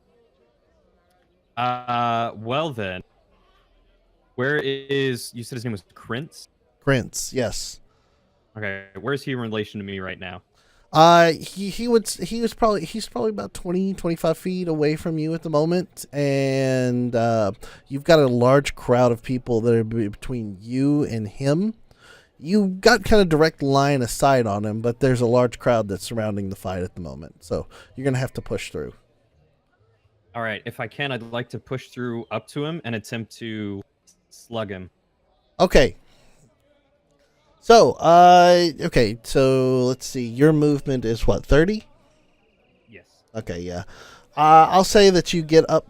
Well then, where is, you said his name was Krentz? Krentz, yes. Okay, where's he in relation to me right now? He's probably about 20, 25 feet away from you at the moment, and you've got a large crowd of people that are between you and him. You got kind of direct line of sight on him, but there's a large crowd that's surrounding the fight at the moment, so you're gonna have to push through. All right, if I can, I'd like to push through up to him and attempt to slug him. Okay. So, so let's see. Your movement is what, 30? Yes. Okay, yeah. I'll say that you get up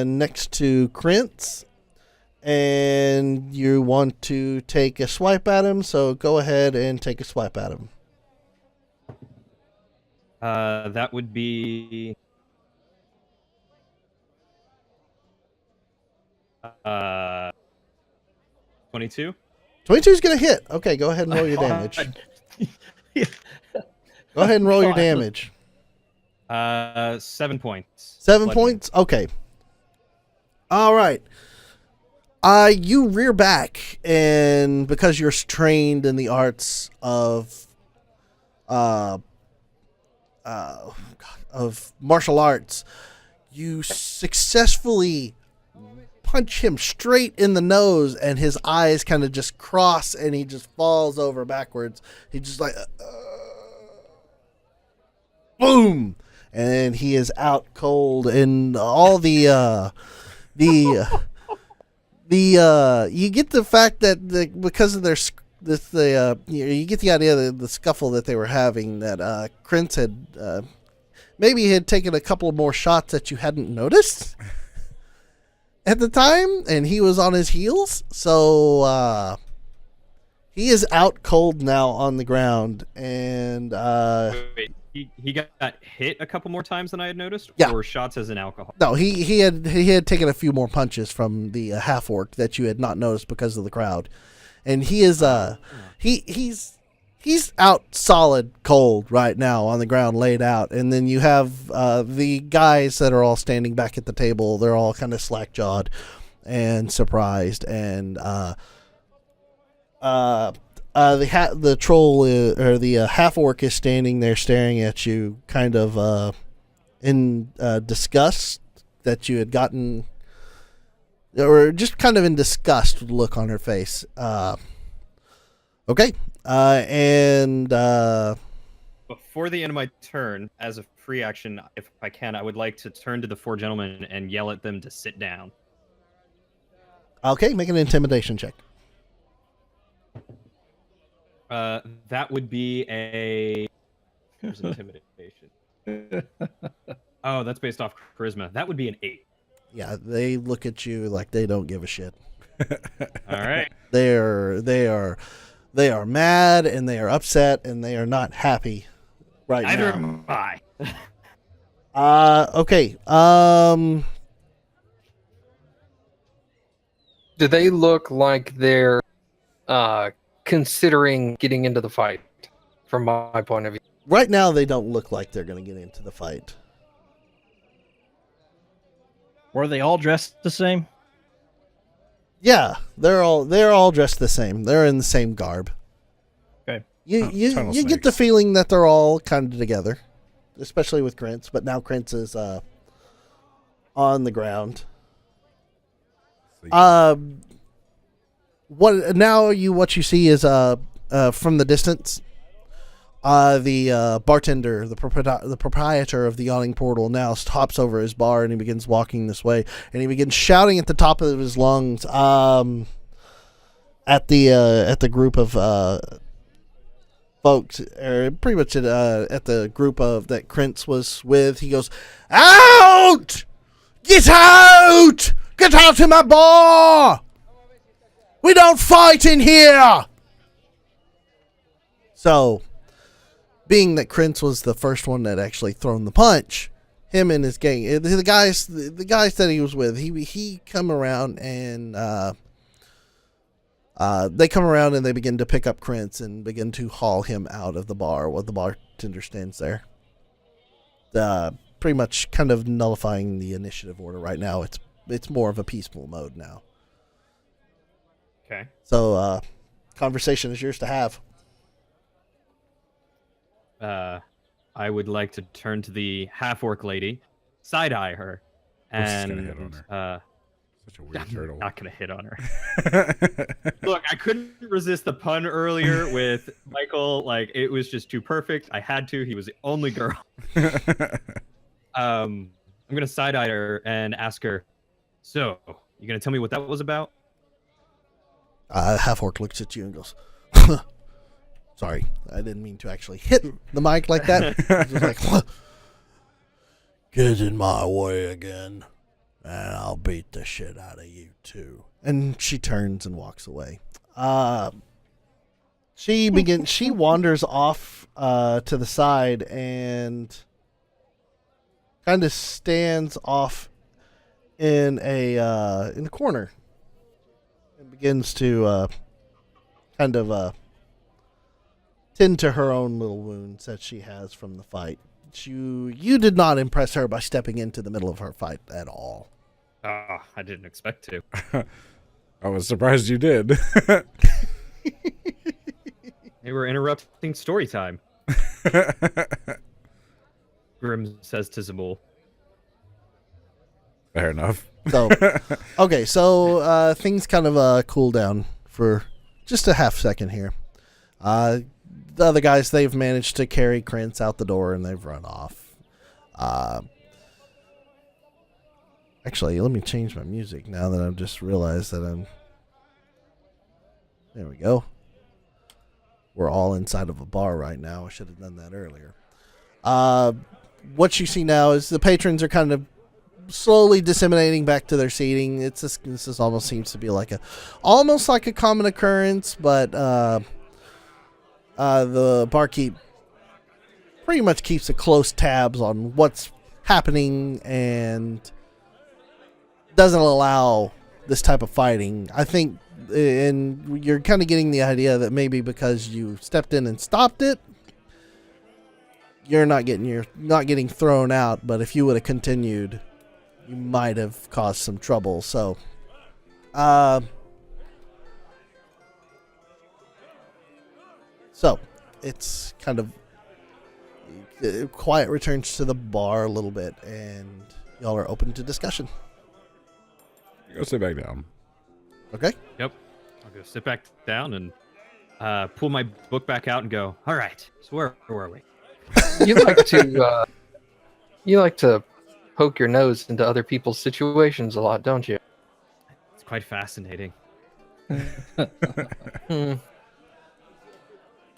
next to Krentz, and you want to take a swipe at him, so go ahead and take a swipe at him. That would be 22. 22 is going to hit. Okay, go ahead and roll your damage. Go ahead and roll your damage. 7 points. 7 Bludgeoning. points? Okay. All right. You rear back, and because you're trained in the arts of martial arts, you successfully punch him straight in the nose, and his eyes kind of just cross, and he just falls over backwards. He just like boom, and he is out cold. And all you get the fact that because of you get the idea that the scuffle that they were having, that Krentz had maybe had taken a couple more shots that you hadn't noticed at the time, and he was on his heels, so he is out cold now on the ground, and Wait, he got hit a couple more times than I had noticed, Yeah. or shots as an alcohol. no, he had taken a few more punches from the half orc that you had not noticed because of the crowd, and he is he's out solid cold right now on the ground, laid out. And then you have the guys that are all standing back at the table. They're all kind of slack-jawed and surprised. And the troll or the half-orc is standing there staring at you, kind of in disgust that you had gotten, or just kind of in disgust with the look on her face. Okay. Before the end of my turn, as a free action, if I can, I would like to turn to the 4 gentlemen and yell at them to sit down. Okay, make an intimidation check. That would be a... There's intimidation. Oh, that's based off charisma. That would be an 8. Yeah, they look at you like they don't give a shit. All right. They are mad, and they are upset, and they are not happy right Neither now. am I. Okay. Do they look like they're considering getting into the fight? From my point of view, Right now, they don't look like they're going to get into the fight. Were they all dressed the same? Yeah, they're all dressed the same. They're in the same garb. Okay. You tunnel get the snakes. feeling that they're all kind of together, especially with Krantz. But now Krantz is on the ground. What you see is from the distance, the bartender, the proprietor of the yawning portal now hops over his bar and he begins walking this way, and he begins shouting at the top of his lungs at the group of folks, or pretty much at the group of that Krantz was with. He goes, "Out! Get out! Get out of my bar! We don't fight in here!" So, being that Krantz was the first one that actually thrown the punch, him and his gang, the guys that he was with, he come around and they come around and they begin to pick up Krantz and begin to haul him out of the bar while the bartender stands there. Pretty much kind of nullifying the initiative order right now. It's more of a peaceful mode now. Okay. So, conversation is yours to have. I would like to turn to the half-orc lady, side-eye her, What's this and gonna hit on her? Such a weird I'm turtle. not gonna hit on her. Look, I couldn't resist the pun earlier with Michael. Like, it was just too perfect. I had to. He was the only girl. I'm gonna side-eye her and ask her, so, you gonna tell me what that was about? Half Orc looks at you and goes, "Sorry, I didn't mean to actually hit the mic like that." Just like, "Get in my way again, and I'll beat the shit out of you too." And she turns and walks away. She wanders off to the side and kind of stands off in the corner and begins to kind of tend to her own little wounds that she has from the fight. You did not impress her by stepping into the middle of her fight at all. Oh, I didn't expect to. I was surprised you did. They were interrupting story time. Grim says to Zamul. Fair enough. So, okay, so things kind of cool down for just a half second here. The other guys, they've managed to carry Krantz out the door and they've run off. Actually, let me change my music now that I've just realized that I'm... There we go. We're all inside of a bar right now. I should have done that earlier. What you see now is the patrons are kind of slowly disseminating back to their seating. This almost seems to be almost like a common occurrence, but the barkeep pretty much keeps a close tabs on what's happening and doesn't allow this type of fighting. I think, and you're kind of getting the idea that maybe because you stepped in and stopped it, you're not getting thrown out. But if you would have continued, you might have caused some trouble. So, it's kind of quiet returns to the bar a little bit, and y'all are open to discussion. Go sit back down. Okay. Yep. I'll go sit back down and pull my book back out and go, all right, so where were we? You like to poke your nose into other people's situations a lot, don't you? It's quite fascinating. Hmm.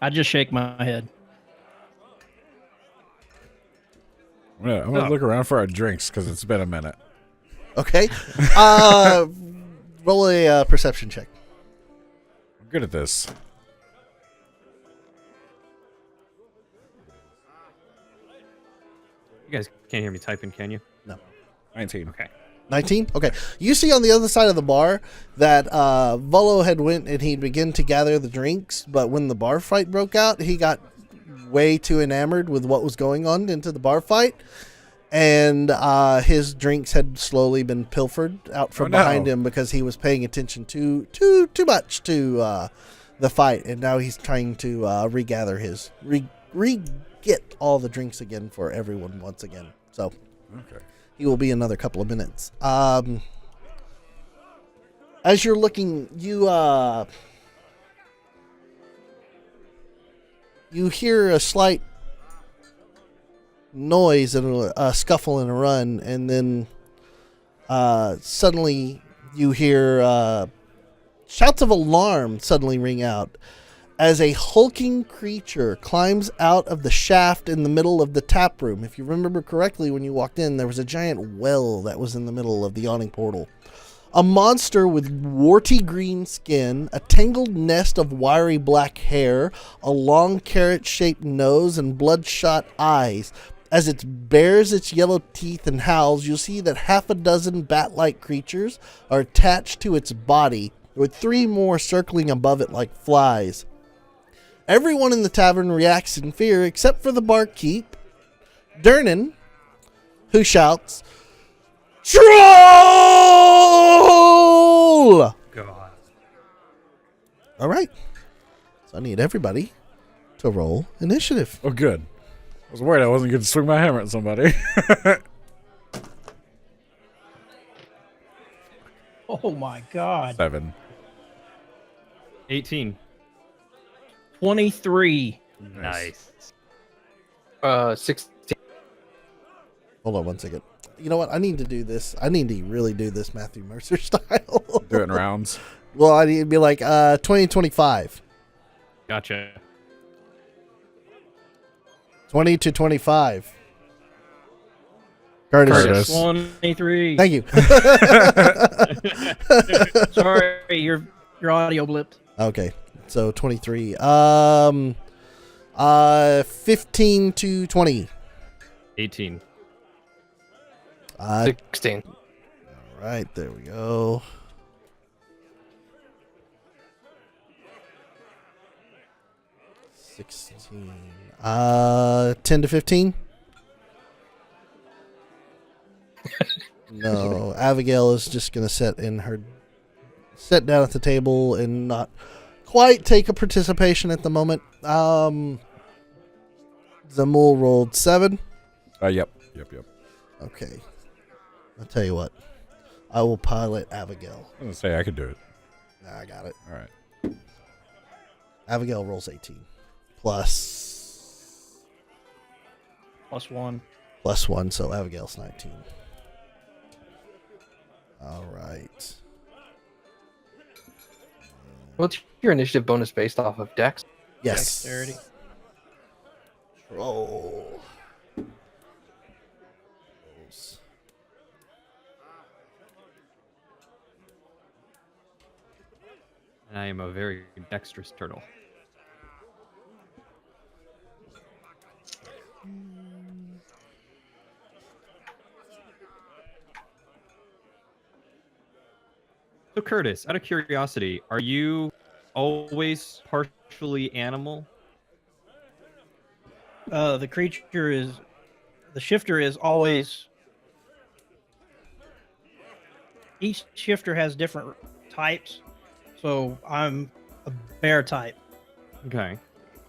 I just shake my head. I'm gonna look around for our drinks because it's been a minute. Okay. Roll a perception check. I'm good at this. You guys can't hear me typing, can you? No. 19. Okay. 19? Okay. You see on the other side of the bar that Volo had went and he'd begin to gather the drinks, but when the bar fight broke out, he got way too enamored with what was going on into the bar fight and his drinks had slowly been pilfered out from behind him because he was paying attention too much to the fight, and now he's trying to regather his get all the drinks again for everyone once again. So he will be another couple of minutes. As you're looking, you hear a slight noise and a scuffle and a run, and then suddenly you hear shouts of alarm suddenly ring out as a hulking creature climbs out of the shaft in the middle of the tap room. If you remember correctly, when you walked in, there was a giant well that was in the middle of the yawning portal. A monster with warty green skin, a tangled nest of wiry black hair, a long carrot-shaped nose, and bloodshot eyes. As it bares its yellow teeth and howls, you'll see that half a dozen bat-like creatures are attached to its body, with 3 more circling above it like flies. Everyone in the tavern reacts in fear except for the barkeep, Dernan, who shouts, "Troll!" God. All right. So I need everybody to roll initiative. Oh, good. I was worried I wasn't going to swing my hammer at somebody. Oh my God. 7. 18. 23. Nice. 16. Hold on one second. You know what? I need to do this. I need to really do this Matthew Mercer style. Do it in rounds. Well, I need to be like 20, 25. Gotcha. 20 to 25. Curtis. 23. Thank you. Sorry, your audio blipped. Okay. So 23. 15 to 20. 18. 16. All right, there we go. $16. 10 to 15. No, Abigail is just gonna sit down at the table and not quite take a participation at the moment. Zamul rolled 7. Yep. Okay. I'll tell you what. I will pilot Abigail. I was going to say I could do it. Nah, I got it. All right. Abigail rolls 18. Plus +1. 1, so Abigail's 19. All right. What's your initiative bonus based off of Dex? Yes. Dexterity. Roll. And I am a very dexterous turtle. So Curtis, out of curiosity, are you always partially animal? The shifter is always. Each shifter has different types. So I'm a bear type. Okay.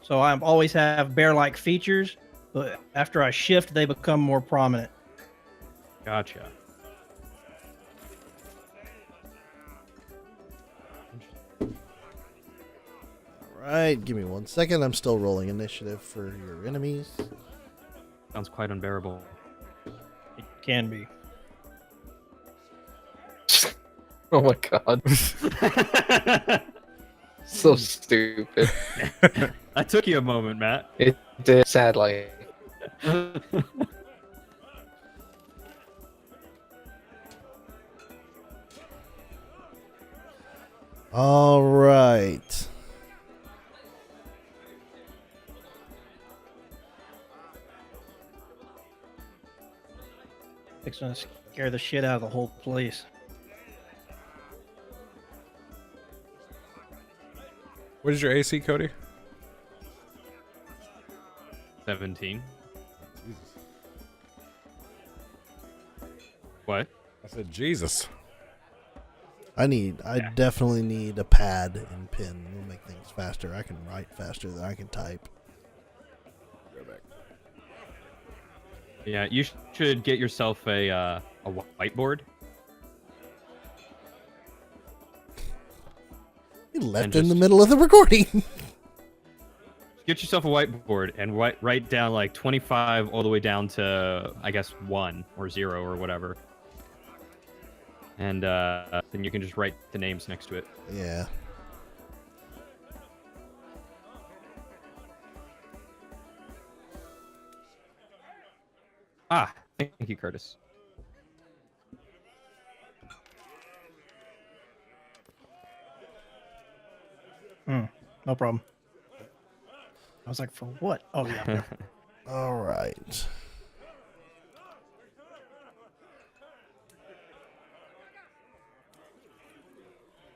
So I always have bear-like features, but after I shift, they become more prominent. Gotcha. All right, give me 1 second. I'm still rolling initiative for your enemies. Sounds quite unbearable. It can be. Oh my god. So stupid. That took you a moment, Matt. It did, sadly. All right. It's gonna scare the shit out of the whole place. What is your AC, Cody? 17. What? I said Jesus. I definitely need a pad and pen. It'll make things faster. I can write faster than I can type. Yeah, you should get yourself a whiteboard. You left And in the just- middle of the recording. Get yourself a whiteboard and write down like 25 all the way down to, I guess, 1 or 0 or whatever. And then you can just write the names next to it. Yeah. Ah, thank you, Curtis. No problem. I was like, for what? Oh, yeah. All right.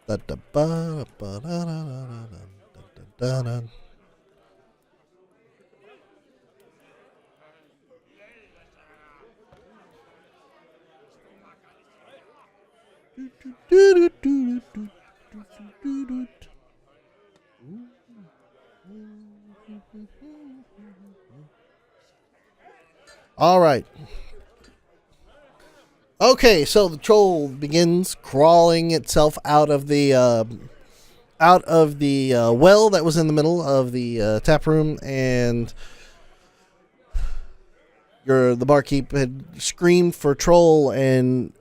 Da-da-ba-ba-da-da-da-da-da-da. All right. Okay, so the troll begins crawling itself out of the well that was in the middle of the tap room, and the barkeep had screamed for troll, and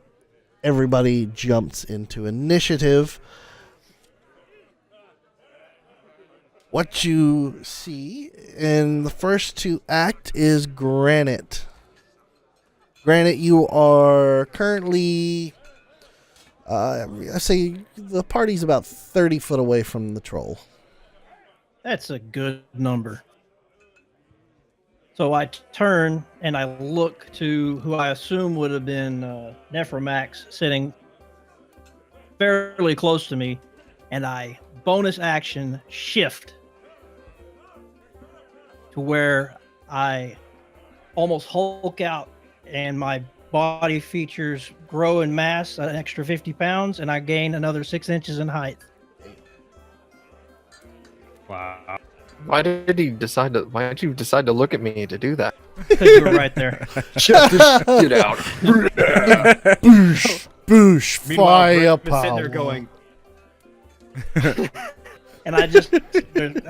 everybody jumps into initiative. What you see in the first to act is Granite. Granite, you are currently, I say the party's about 30 foot away from the troll. That's a good number. So I turn and I look to who I assume would have been Nephromax sitting fairly close to me, and I bonus action shift to where I almost Hulk out and my body features grow in mass an extra 50 pounds, and I gain another 6 inches in height. Wow. Why did you decide to look at me to do that? Because you were right there. Check this shit out. Boosh, boosh, Meanwhile, Brett was firepower. sitting there going, And I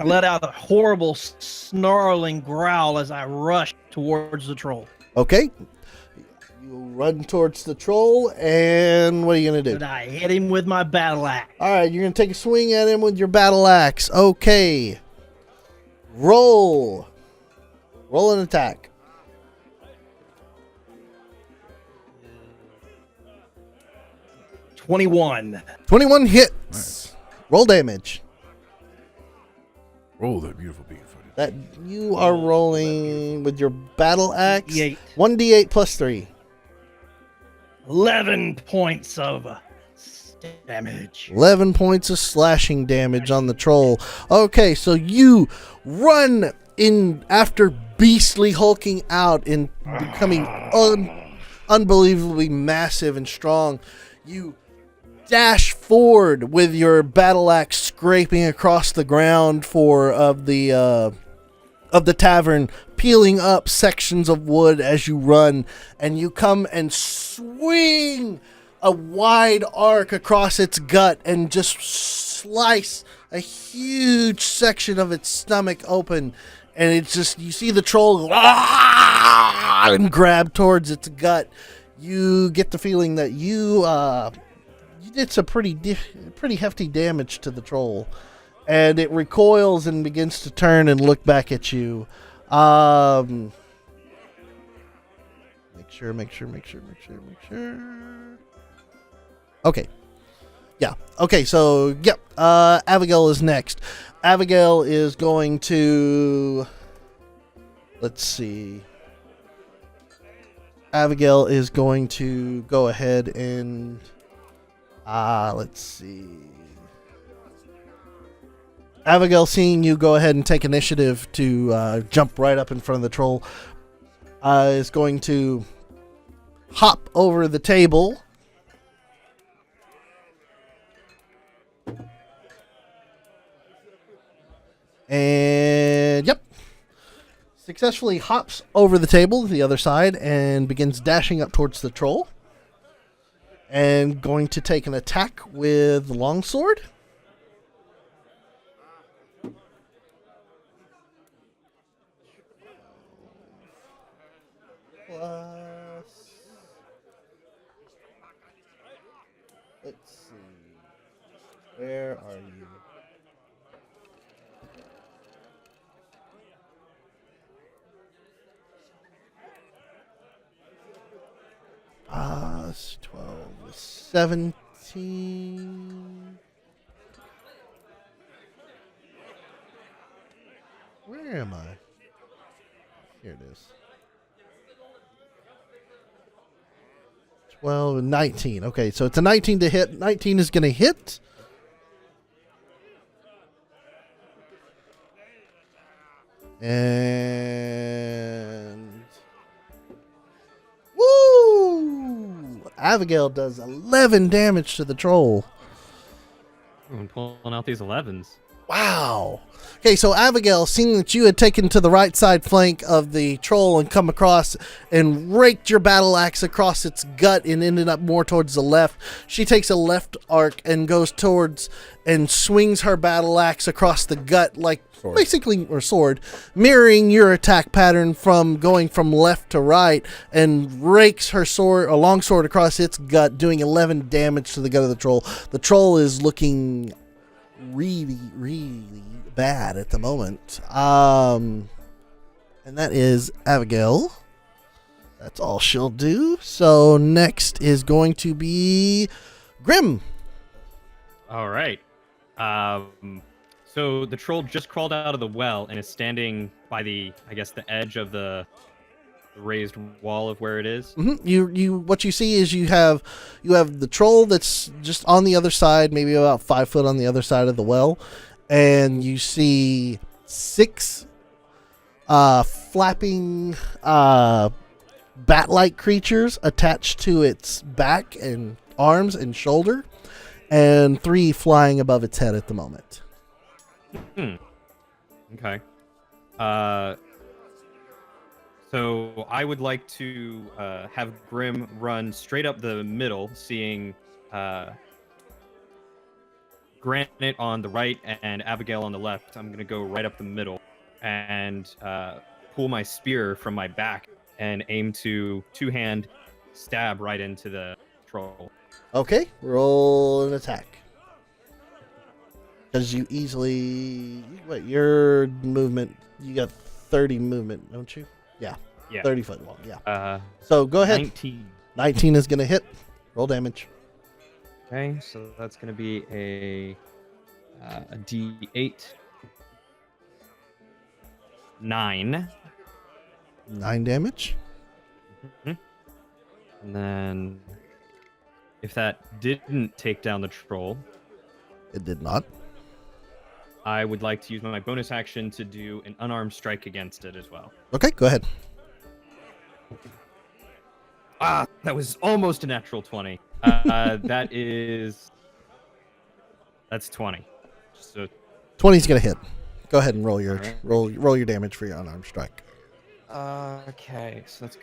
let out a horrible snarling growl as I rushed towards the troll. Okay. You run towards the troll, and what are you going to And do? I hit him with my battle axe. All right, you're going to take a swing at him with your battle axe. Okay. Roll. Roll an attack. 21. 21 hits. Nice. Roll damage. Roll that beautiful beat footage. That you are rolling with your battle axe. D8. 1d8 plus 3. 11 points of damage. 11 points of slashing damage on the troll. Okay, so you run in after beastly hulking out and becoming unbelievably massive and strong. You dash forward with your battle axe scraping across the ground of the tavern, peeling up sections of wood as you run, and you come and swing a wide arc across its gut and just slice a huge section of its stomach open, and it's just, you see the troll go, "Ah!" and grab towards its gut. You get the feeling that you did some pretty hefty damage to the troll, and it recoils and begins to turn and look back at you. Make sure. Okay. Yeah. Okay, so, yep. Abigail is next. Abigail is going to... Let's see. Abigail is going to go ahead and... let's see. Abigail, seeing you go ahead and take initiative to jump right up in front of the troll, is going to hop over the table. And yep, successfully hops over the table to the other side and begins dashing up towards the troll. And going to take an attack with the longsword. Plus, let's see, where are you? It's 12, 17. Where am I? Here it is. 12 and 19. Okay, so it's a 19 to hit. 19 is going to hit. And woo! Abigail does 11 damage to the troll. I'm pulling out these 11s. Wow. Okay, so Abigail, seeing that you had taken to the right side flank of the troll and come across and raked your battle axe across its gut and ended up more towards the left, she takes a left arc and goes towards and swings her battle axe across the gut like Sword. basically, or sword, mirroring your attack pattern from going from left to right, and rakes her sword, a long sword, across its gut, doing 11 damage to the gut of the troll. The troll is looking really, really bad at the moment. And that is Abigail. That's all she'll do. So next is going to be Grim. All right. So the troll just crawled out of the well and is standing by the, I guess, the edge of the raised wall of where it is. Mm-hmm. You what you see is you have the troll that's just on the other side, maybe about 5 foot on the other side of the well, and you see 6 flapping bat-like creatures attached to its back and arms and shoulder, and 3 flying above its head at the moment. Okay. So I would like to have Grim run straight up the middle, seeing Granite on the right and Abigail on the left. I'm going to go right up the middle and pull my spear from my back and aim to two-hand stab right into the troll. Okay, roll an attack. Because you easily... Wait, your movement... You got 30 movement, don't you? Yeah. 30 foot long, yeah. So go ahead. 19. 19 is going to hit. Roll damage. Okay, so that's going to be a D8. 9. 9 damage. And then, if that didn't take down the troll, It did not. I would like to use my bonus action to do an unarmed strike against it as well. Okay, go ahead. Ah, that was almost a natural 20. That's 20. So 20 is going to hit. Go ahead and roll your All right. roll your damage for your unarmed strike. okay, so that's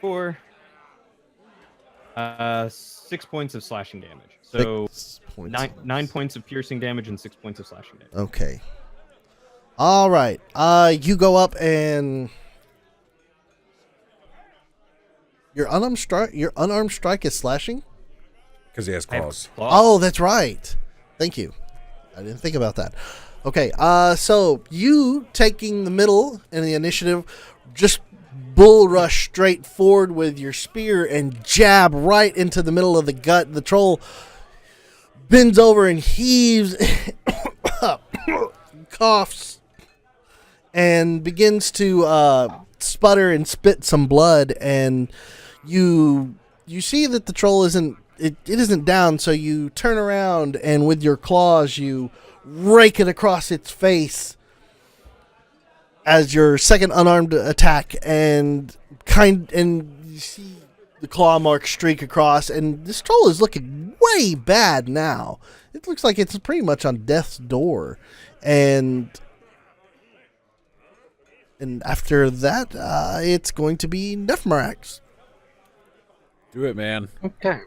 4. 6 points of slashing damage. So 6 points. 9 points of piercing damage and 6 points of slashing damage. Okay. All right. You go up and your unarmed strike is slashing? Because he has I have claws. claws. Oh, that's right. Thank you. I didn't think about that. Okay, so you taking the middle in the initiative, just bull rush straight forward with your spear and jab right into the middle of the gut. The troll bends over and heaves, coughs, and begins to sputter and spit some blood. And you see that the troll isn't down, so you turn around and with your claws you rake it across its face as your second unarmed attack, and you see the claw marks streak across, and this troll is looking way bad now. It looks like it's pretty much on death's door. And after that, it's going to be Nephmarax. Do it, man. Okay.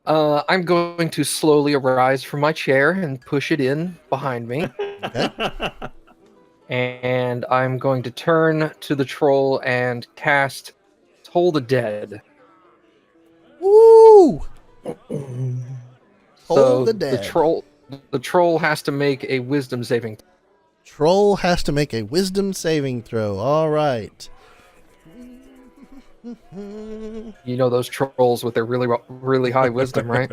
I'm going to slowly arise from my chair and push it in behind me. Okay. And I'm going to turn to the troll and cast Toll the Dead. Woo! So Toll the Dead. The troll has to make a wisdom saving. Troll has to make a wisdom saving throw. All right. You know those trolls with their really high wisdom, right?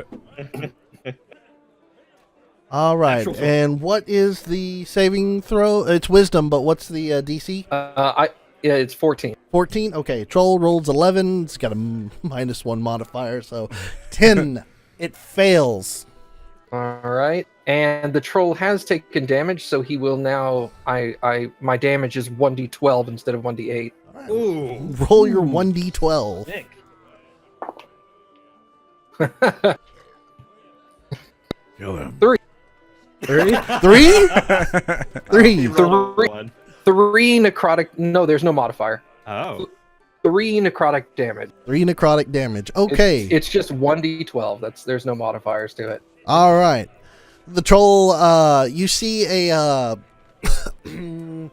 All right. Natural throw. And what is the saving throw? It's wisdom, but what's the DC? Yeah, it's 14. 14? Okay. Troll rolls 11. It's got a -1 modifier, so 10. It fails. All right, and the troll has taken damage, so he will now. My damage is 1d12 instead of 1d8. All right. Ooh. Roll your 1d12. Nick. Kill him. 3. 3? 3? Three necrotic. No, there's no modifier. Oh. 3 necrotic damage. 3 necrotic damage. Okay. It's just 1d12. There's no modifiers to it. All right. The troll, you see a an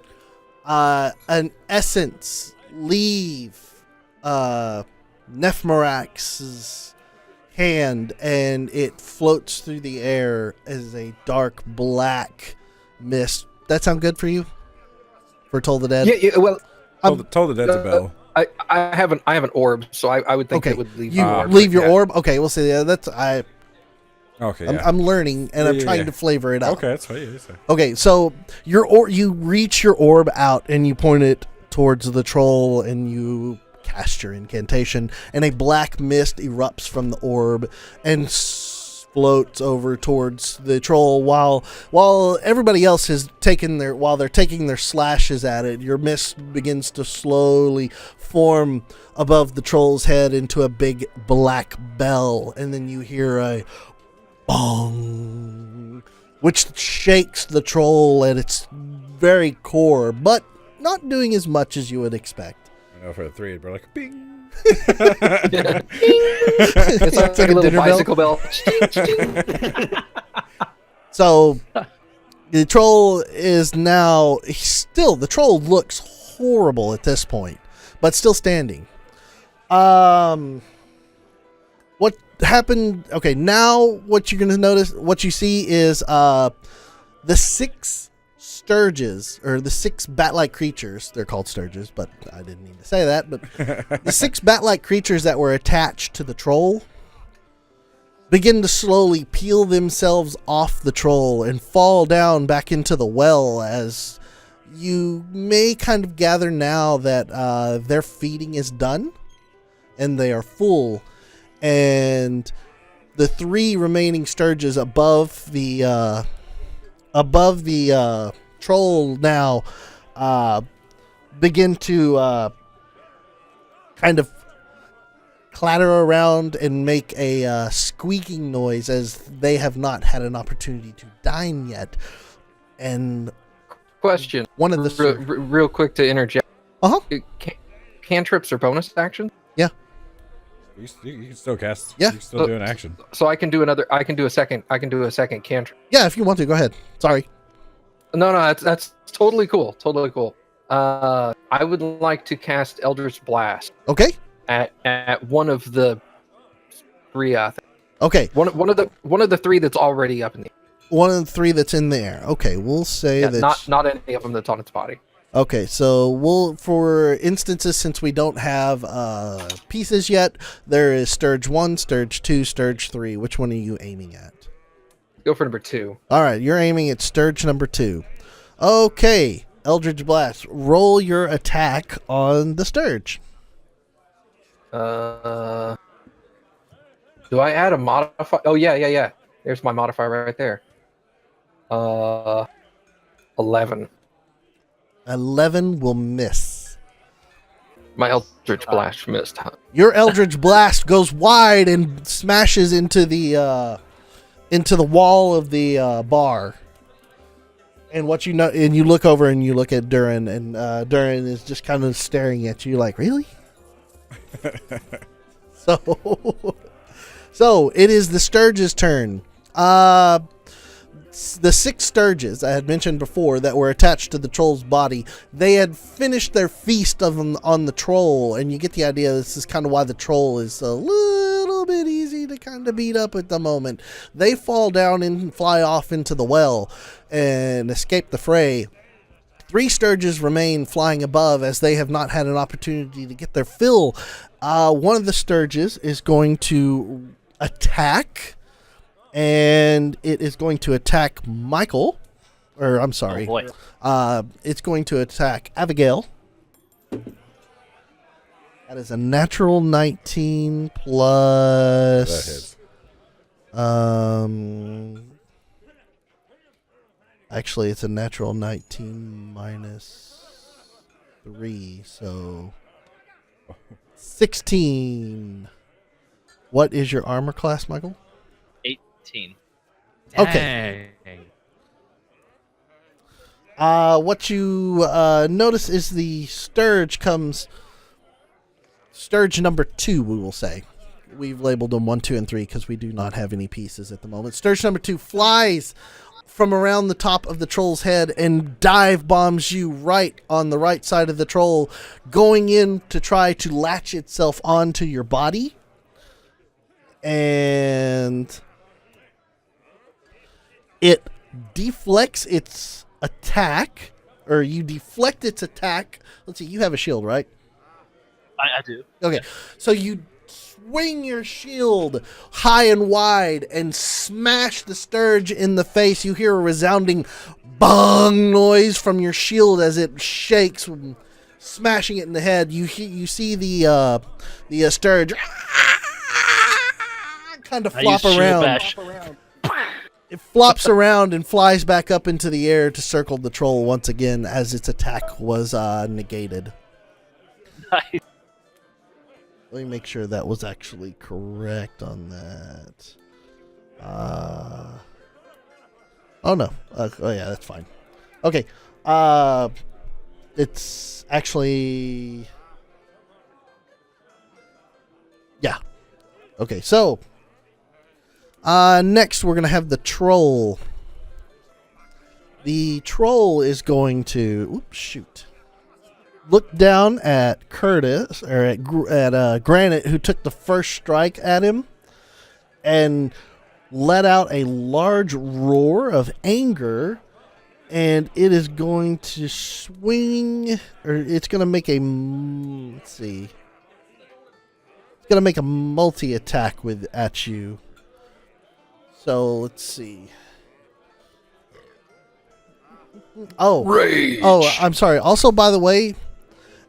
essence leave Nephmarax's hand, and it floats through the air as a dark black mist. That sound good for you? For Toll the Dead? Yeah. Well, Told the dead's a bell. I have an orb, so I would think Okay. it would leave. You the orb, leave your yeah. orb? Okay, we'll see. Yeah, that's Okay, yeah. I'm learning, and I'm Yeah, trying yeah. to flavor it out. Okay, that's what you say. Okay, so you reach your orb out and you point it towards the troll and you cast your incantation, and a black mist erupts from the orb and floats over towards the troll while everybody else has taken they're taking their slashes at it. Your mist begins to slowly form above the troll's head into a big black bell, and then you hear a bong, which shakes the troll at its very core, but not doing as much as you would expect. I know for a 3, it'd be like, bing. It's like a little dinner bell. bicycle bell. So the troll is now the troll looks horrible at this point, but still standing. What happened? Okay, now what you're going to notice, what you see is the 6 sturges, or the 6 bat-like creatures. They're called sturges, but I didn't mean to say that. But the 6 bat-like creatures that were attached to the troll begin to slowly peel themselves off the troll and fall down back into the well, as you may kind of gather now that their feeding is done and they are full. And the 3 remaining sturges above the troll now begin to kind of clatter around and make a squeaking noise, as they have not had an opportunity to dine yet. And Question. one of the Real quick to interject. Uh-huh. Cantrips are bonus action, You can still cast. Yeah. You can still do an action. so I can do another. I can do a second cantrip. Yeah, if you want to, go ahead. Sorry. No, that's totally cool. Totally cool. I would like to cast Eldritch Blast Okay. at one of the 3. Okay. One of the 3 that's already up in the air. One of the 3 that's in there. Okay, we'll say Yeah, that. not any of them that's on its body. Okay, so we'll, for instances, since we don't have pieces yet, there is Sturge 1, Sturge 2, Sturge 3. Which one are you aiming at? Go for number 2. All right, you're aiming at Sturge number 2. Okay, Eldritch Blast. Roll your attack on the Sturge. Do I add a modifier? Oh yeah. There's my modifier right there. 11. 11 will miss. My Eldritch Blast missed. Huh? Your Eldritch Blast goes wide and smashes into the wall of the bar. And what you know, and you look over and you look at Durin, and Durin is just kind of staring at you like, really? So it is the Sturge's turn. The 6 Sturges I had mentioned before that were attached to the troll's body, they had finished their feast on the troll, and you get the idea this is kind of why the troll is a little bit easy to kind of beat up at the moment. They fall down and fly off into the well and escape the fray. 3 Sturges remain flying above as they have not had an opportunity to get their fill. One of the Sturges is going to attack, and it is going to attack Michael. Or, I'm sorry. Oh boy. It's going to attack Abigail. That is a natural 19 plus... That hits. Actually, it's a natural 19 minus 3, so 16. What is your armor class, Michael? 18. Okay. Dang. What you notice is the Sturge number 2, we will say. We've labeled them 1, 2, and 3 because we do not have any pieces at the moment. Sturge number 2 flies from around the top of the troll's head and dive bombs you right on the right side of the troll, going in to try to latch itself onto your body. And it deflects its attack, or you deflect its attack. Let's see, you have a shield, right? I do. Okay, so you swing your shield high and wide and smash the Sturge in the face. You hear a resounding bong noise from your shield as it shakes, smashing it in the head. You see the Sturge kind of flop use shield around. bash. It flops around and flies back up into the air to circle the troll once again as its attack was negated. Nice. Let me make sure that was actually correct on that. Oh no. Oh yeah, that's fine. Okay. It's actually... Yeah. Okay, so... next we're going to have the troll. The troll is going to... Oops, shoot. Look down at Curtis, or at Granite, who took the first strike at him, and let out a large roar of anger, and it is going to swing, or it's going to make a, let's see, it's going to make a multi-attack at you. So, let's see. Oh, Rage. Oh, I'm sorry. Also, by the way,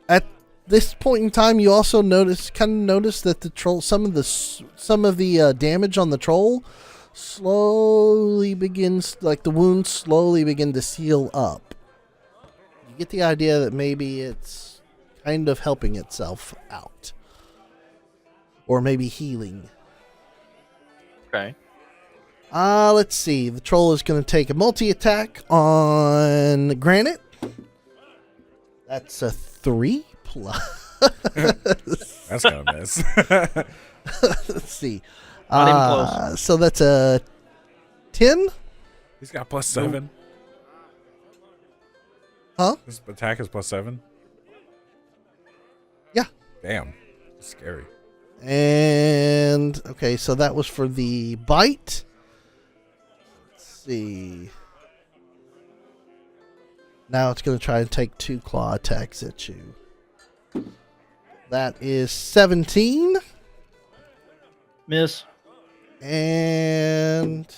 at this point in time, you also notice that the troll, some of the damage on the troll slowly begins, like the wounds slowly begin to seal up. You get the idea that maybe it's kind of helping itself out, or maybe healing. Okay. Let's see. The troll is going to take a multi-attack on Granite. That's a 3 plus. That's gonna miss. Let's see. Not even close. So that's a 10. He's got +7. Huh? His attack is +7. Yeah. Damn. That's scary. And okay, so that was for the bite. Let's see. Now it's going to try and take 2 claw attacks at you. That is 17. Miss. And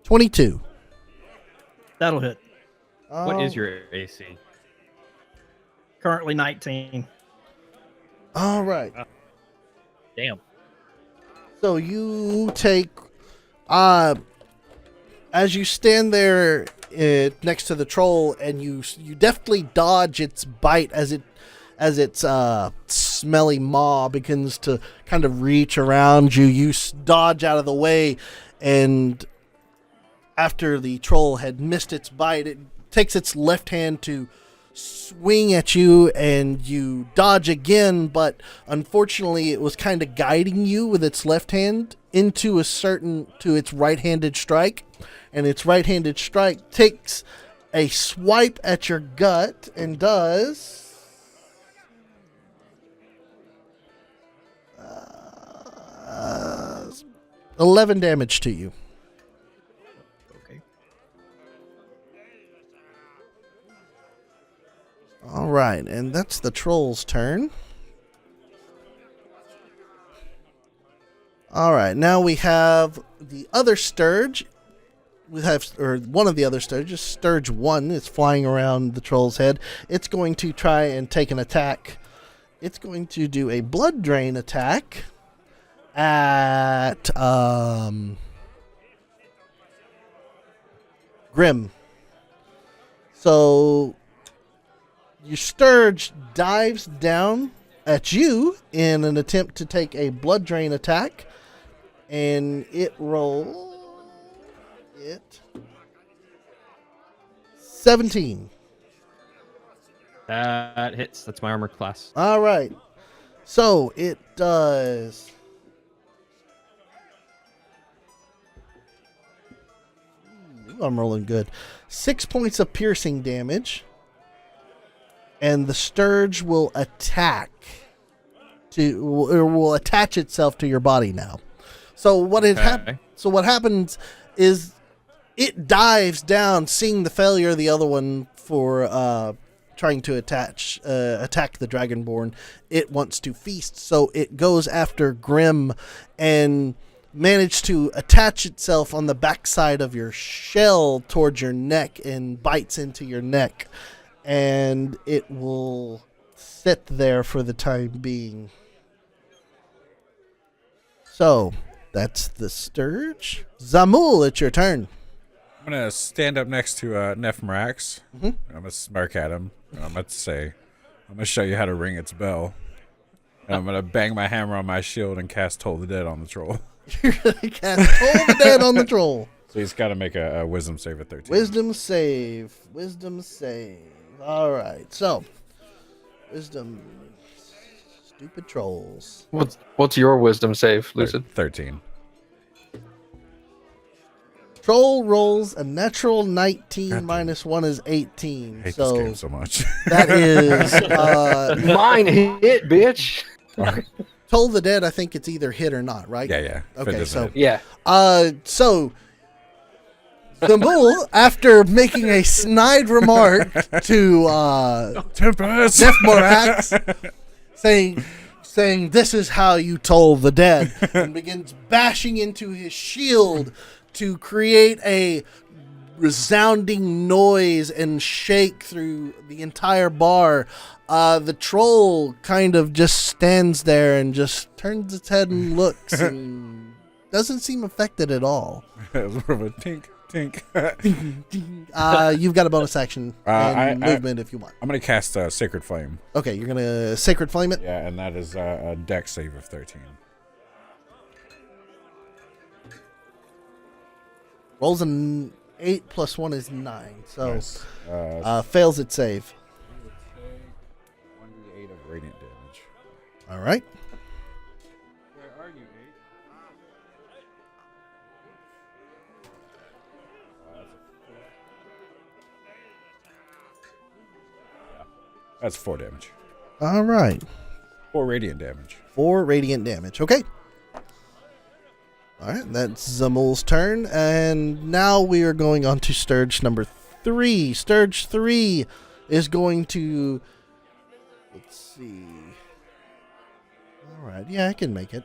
22. That'll hit. What is your AC? Currently 19. All right. Damn. So you take, as you stand there next to the troll, and you deftly dodge its bite as its smelly maw begins to kind of reach around you. You dodge out of the way, and after the troll had missed its bite, it takes its left hand to swing at you, and you dodge again, but unfortunately it was kind of guiding you with its left hand to its right-handed strike, and its right-handed strike takes a swipe at your gut and does 11 damage to you. Okay. All right, and that's the troll's turn. All right, now we have the other Sturge. One of the other Sturges, Sturge 1, is flying around the troll's head. It's going to try and take an attack. It's going to do a blood drain attack at Grim. So your Sturge dives down at you in an attempt to take a blood drain attack, and it rolls 17. That hits. That's my armor class. All right. So it does. Ooh, I'm rolling good. 6 points of piercing damage. And the Sturge will attach itself to your body now. So what happens is it dives down, seeing the failure of the other one for trying to attack the Dragonborn. It wants to feast, so it goes after Grim and managed to attach itself on the backside of your shell towards your neck and bites into your neck. And it will sit there for the time being. So, that's the Sturge. Zamul, it's your turn. I'm going to stand up next to Nephmarax. Mm-hmm. I'm going to smirk at him. And I'm going to say, I'm going to show you how to ring its bell. And I'm going to bang my hammer on my shield and cast Toll the Dead on the troll. You're going to cast Toll the Dead on the troll. So he's got to make a wisdom save at 13. Wisdom save. All right, so wisdom. Stupid trolls. What's your wisdom save, Lucid? 13. Troll rolls a natural 19 God minus 1 is 18. I hate So this game so much. that is Mine hit, bitch. Toll the Dead. I think it's either hit or not, right? Yeah. If it Okay, doesn't so hit. Yeah. so the bull, after making a snide remark to Tempest! Nephmarax, saying this is how you toll the dead, and begins bashing into his shield to create a resounding noise and shake through the entire bar. The troll kind of just stands there and just turns its head and looks and doesn't seem affected at all. It was more of a tink. You've got a bonus action and movement if you want. I'm going to cast Sacred Flame. Okay, you're going to Sacred Flame it? Yeah, and that is a dex save of 13. Rolls an 8 plus 1 is 9. So Nice. fails its save. 1d8 of radiant damage. All right. Where are you, 8? That's 4 damage. All right. 4 radiant damage. 4 radiant damage. Okay. All right, that's Zamul's turn. And now we are going on to Sturge number 3. Sturge 3 is going to... Let's see. All right, yeah, I can make it.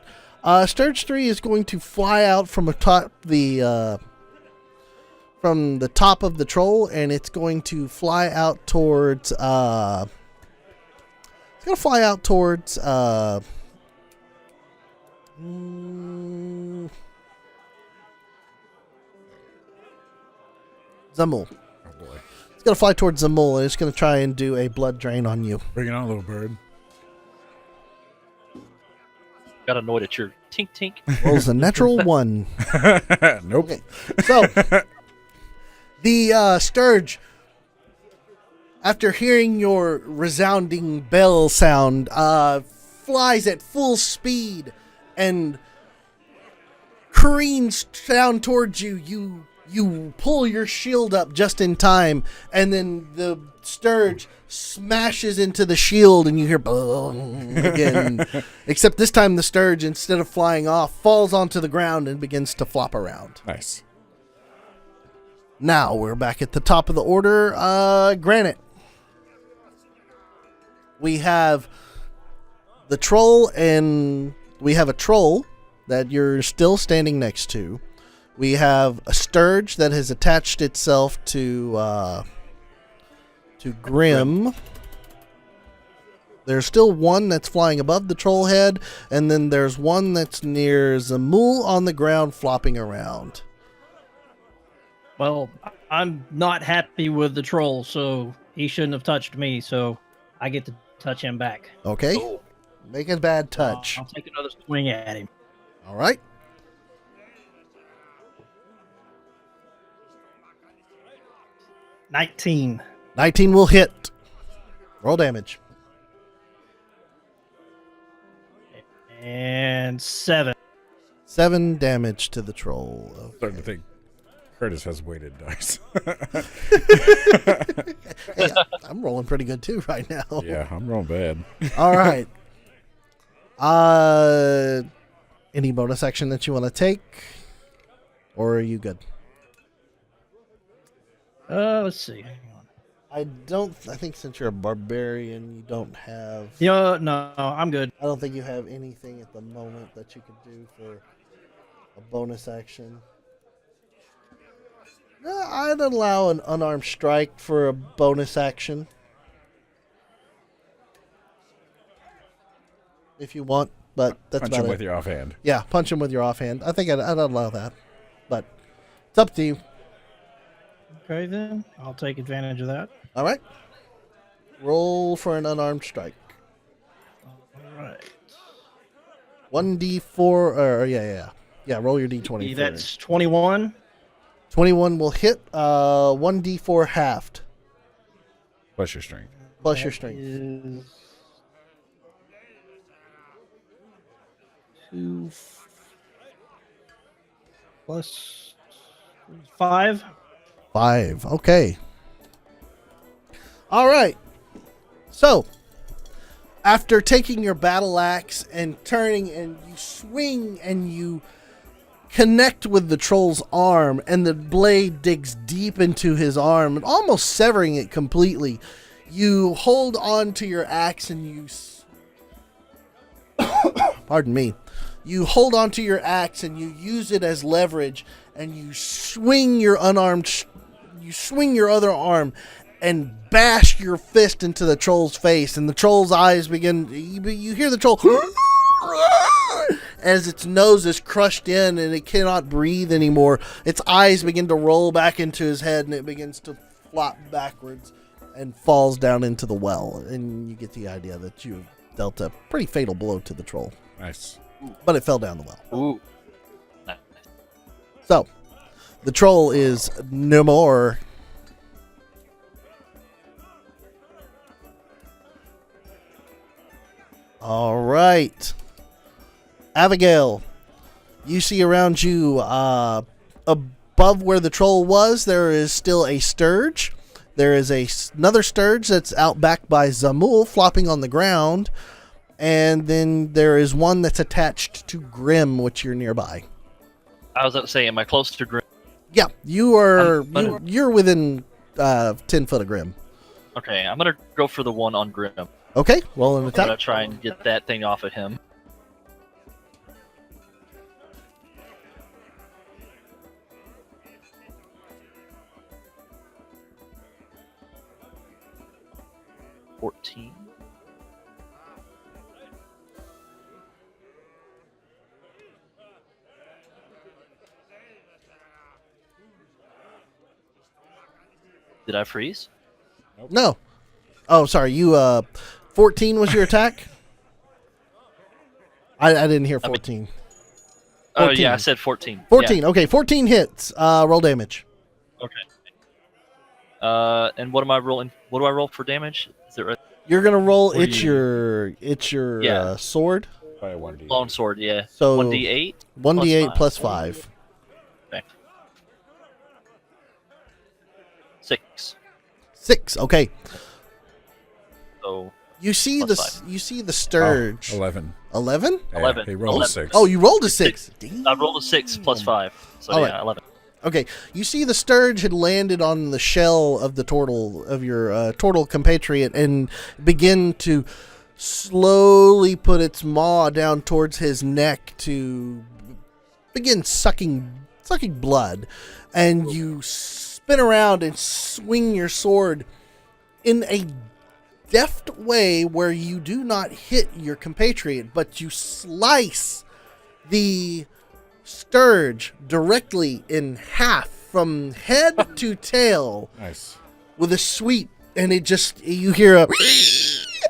Sturge 3 is going to fly out from the top of the troll, and it's going to fly out towards... it's going to fly out towards... Zamul. It's going to fly towards Zamul, and it's going to try and do a blood drain on you. Bring it on, little bird. Got annoyed at your tink tink. Rolls a natural 1. Nope. Okay. So, the Sturge, after hearing your resounding bell sound, flies at full speed and careens down towards you. You pull your shield up just in time, and then the Sturge smashes into the shield, and you hear boom again. Except this time the Sturge, instead of flying off, falls onto the ground and begins to flop around. Nice. Now we're back at the top of the order. Granite. We have the troll, and we have a troll that you're still standing next to. We have a Sturge that has attached itself to Grim. There's still one that's flying above the troll head, and then there's one that's near Zamul on the ground flopping around. Well, I'm not happy with the troll, so he shouldn't have touched me, so I get to touch him back. Okay? Oh. Make a bad touch. I'll take another swing at him. All right. 19. 19 will hit. Roll damage. And 7. 7 damage to the troll. Okay. Starting to think Curtis has weighted dice. Hey, I'm rolling pretty good too right now. Yeah, I'm rolling bad. All right. Any bonus action that you want to take? Or are you good? Let's see. Hang on. I think since you're a barbarian, you don't have... No, I'm good. I don't think you have anything at the moment that you could do for a bonus action. No, I'd allow an unarmed strike for a bonus action. If you want, but that's Punch about him it. with your offhand. Yeah, punch him with your offhand. I think I'd allow that. But it's up to you. Okay, then. I'll take advantage of that. All right. Roll for an unarmed strike. All right. 1d4, yeah, roll your d20. That's 21. 21 will hit, 1d4 halved, Plus your strength. plus your That strength. is 2 plus 5. 5, okay. All right. So, after taking your battle axe and turning, and you swing and you connect with the troll's arm, and the blade digs deep into his arm and almost severing it completely, you hold on to your axe and you pardon me, you hold on to your axe and you use it as leverage, and you swing your other arm and bash your fist into the troll's face, and the troll's eyes begin, you hear the troll as its nose is crushed in and it cannot breathe anymore. Its eyes begin to roll back into his head, and it begins to flop backwards and falls down into the well. And you get the idea that you dealt a pretty fatal blow to the troll. Nice. But it fell down the well. Ooh. Nice. So, the troll is no more. All right. Abigail, you see around you, above where the troll was, there is still a Sturge. There is another Sturge that's out back by Zamul, flopping on the ground. And then there is one that's attached to Grim, which you're nearby. I was about to say, am I close to Grim? Yeah, you are. I'm You're within 10 foot of Grim. Okay, I'm gonna go for the one on Grim. Okay, roll an I'm gonna attack. try and get that thing off of him. $14. Did I freeze? No. Oh, sorry. You 14 was your attack? I didn't hear 14. Oh 14. yeah, I said 14. 14. Okay, 14 hits. Roll damage. Yeah. Okay. And what am I rolling? What do I roll for damage? Is it right? You're gonna roll. What do It's you- your Yeah. sword. By 1d. Long sword, yeah. So 1d8. 1d8 plus plus 5. Okay. 6. 6. Okay. So You see Plus the you see the Sturge. 11. 11? Yeah, 11. He rolled a 11. 6. Oh, you rolled a 6. Damn. I rolled a 6 plus 5. So All yeah, right. 11. Okay, you see the Sturge had landed on the shell of the turtle of your turtle compatriot and begin to slowly put its maw down towards his neck to begin sucking blood, and you spin around and swing your sword in a deft way where you do not hit your compatriot, but you slice the Sturge directly in half from head to tail Nice. with a sweep, and it just, you hear a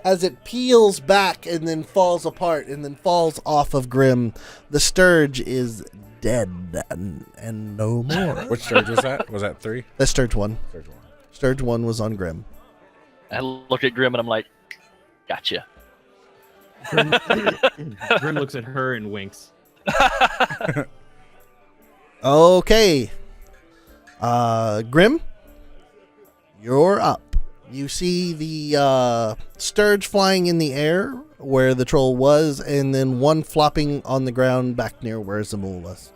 as it peels back and then falls apart and then falls off of Grim. The Sturge is dead and no more. Which Sturge was that? Was that 3? That's Sturge 1. Sturge 1. Sturge 1 was on Grim. I look at Grim and I'm like, gotcha. Grim looks at her and winks. Okay. Grim, you're up. You see the Sturge flying in the air where the troll was, and then one flopping on the ground back near where Zamul was.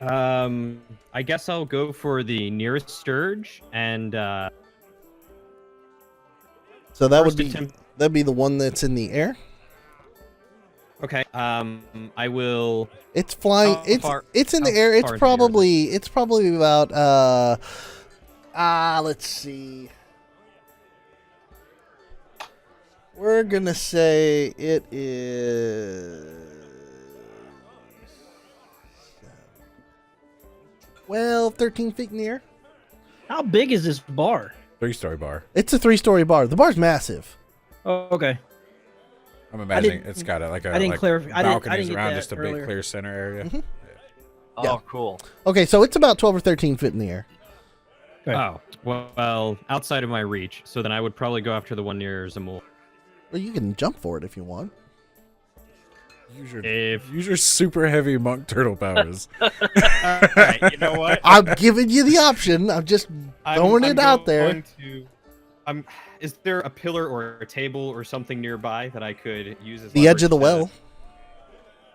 I guess I'll go for the nearest Sturge, and So that would first be attempt- that'd be the one that's in the air. Okay. I will. It's flying. How It's far- it's in the how air. It's far in the air probably about let's see. We're gonna say it is 12, 13 feet in the air. How big is this bar? 3-story bar. It's a 3-story bar. The bar's massive. Oh, okay. I'm imagining didn't- it's got like a I didn't like clarify- I didn't- I balconies didn't get around that just a big earlier. clear center area. Mhm. Oh, Yeah. cool. Okay, so it's about 12 or 13 feet in the air. Okay. Oh, well, outside of my reach. So then I would probably go after the one near Zamul. Well, you can jump for it if you want. Use your super heavy monk turtle powers. Alright, you know what? I'm giving you the option. I'm just throwing it out there. Is there a pillar or a table or something nearby that I could use as The edge of the leverage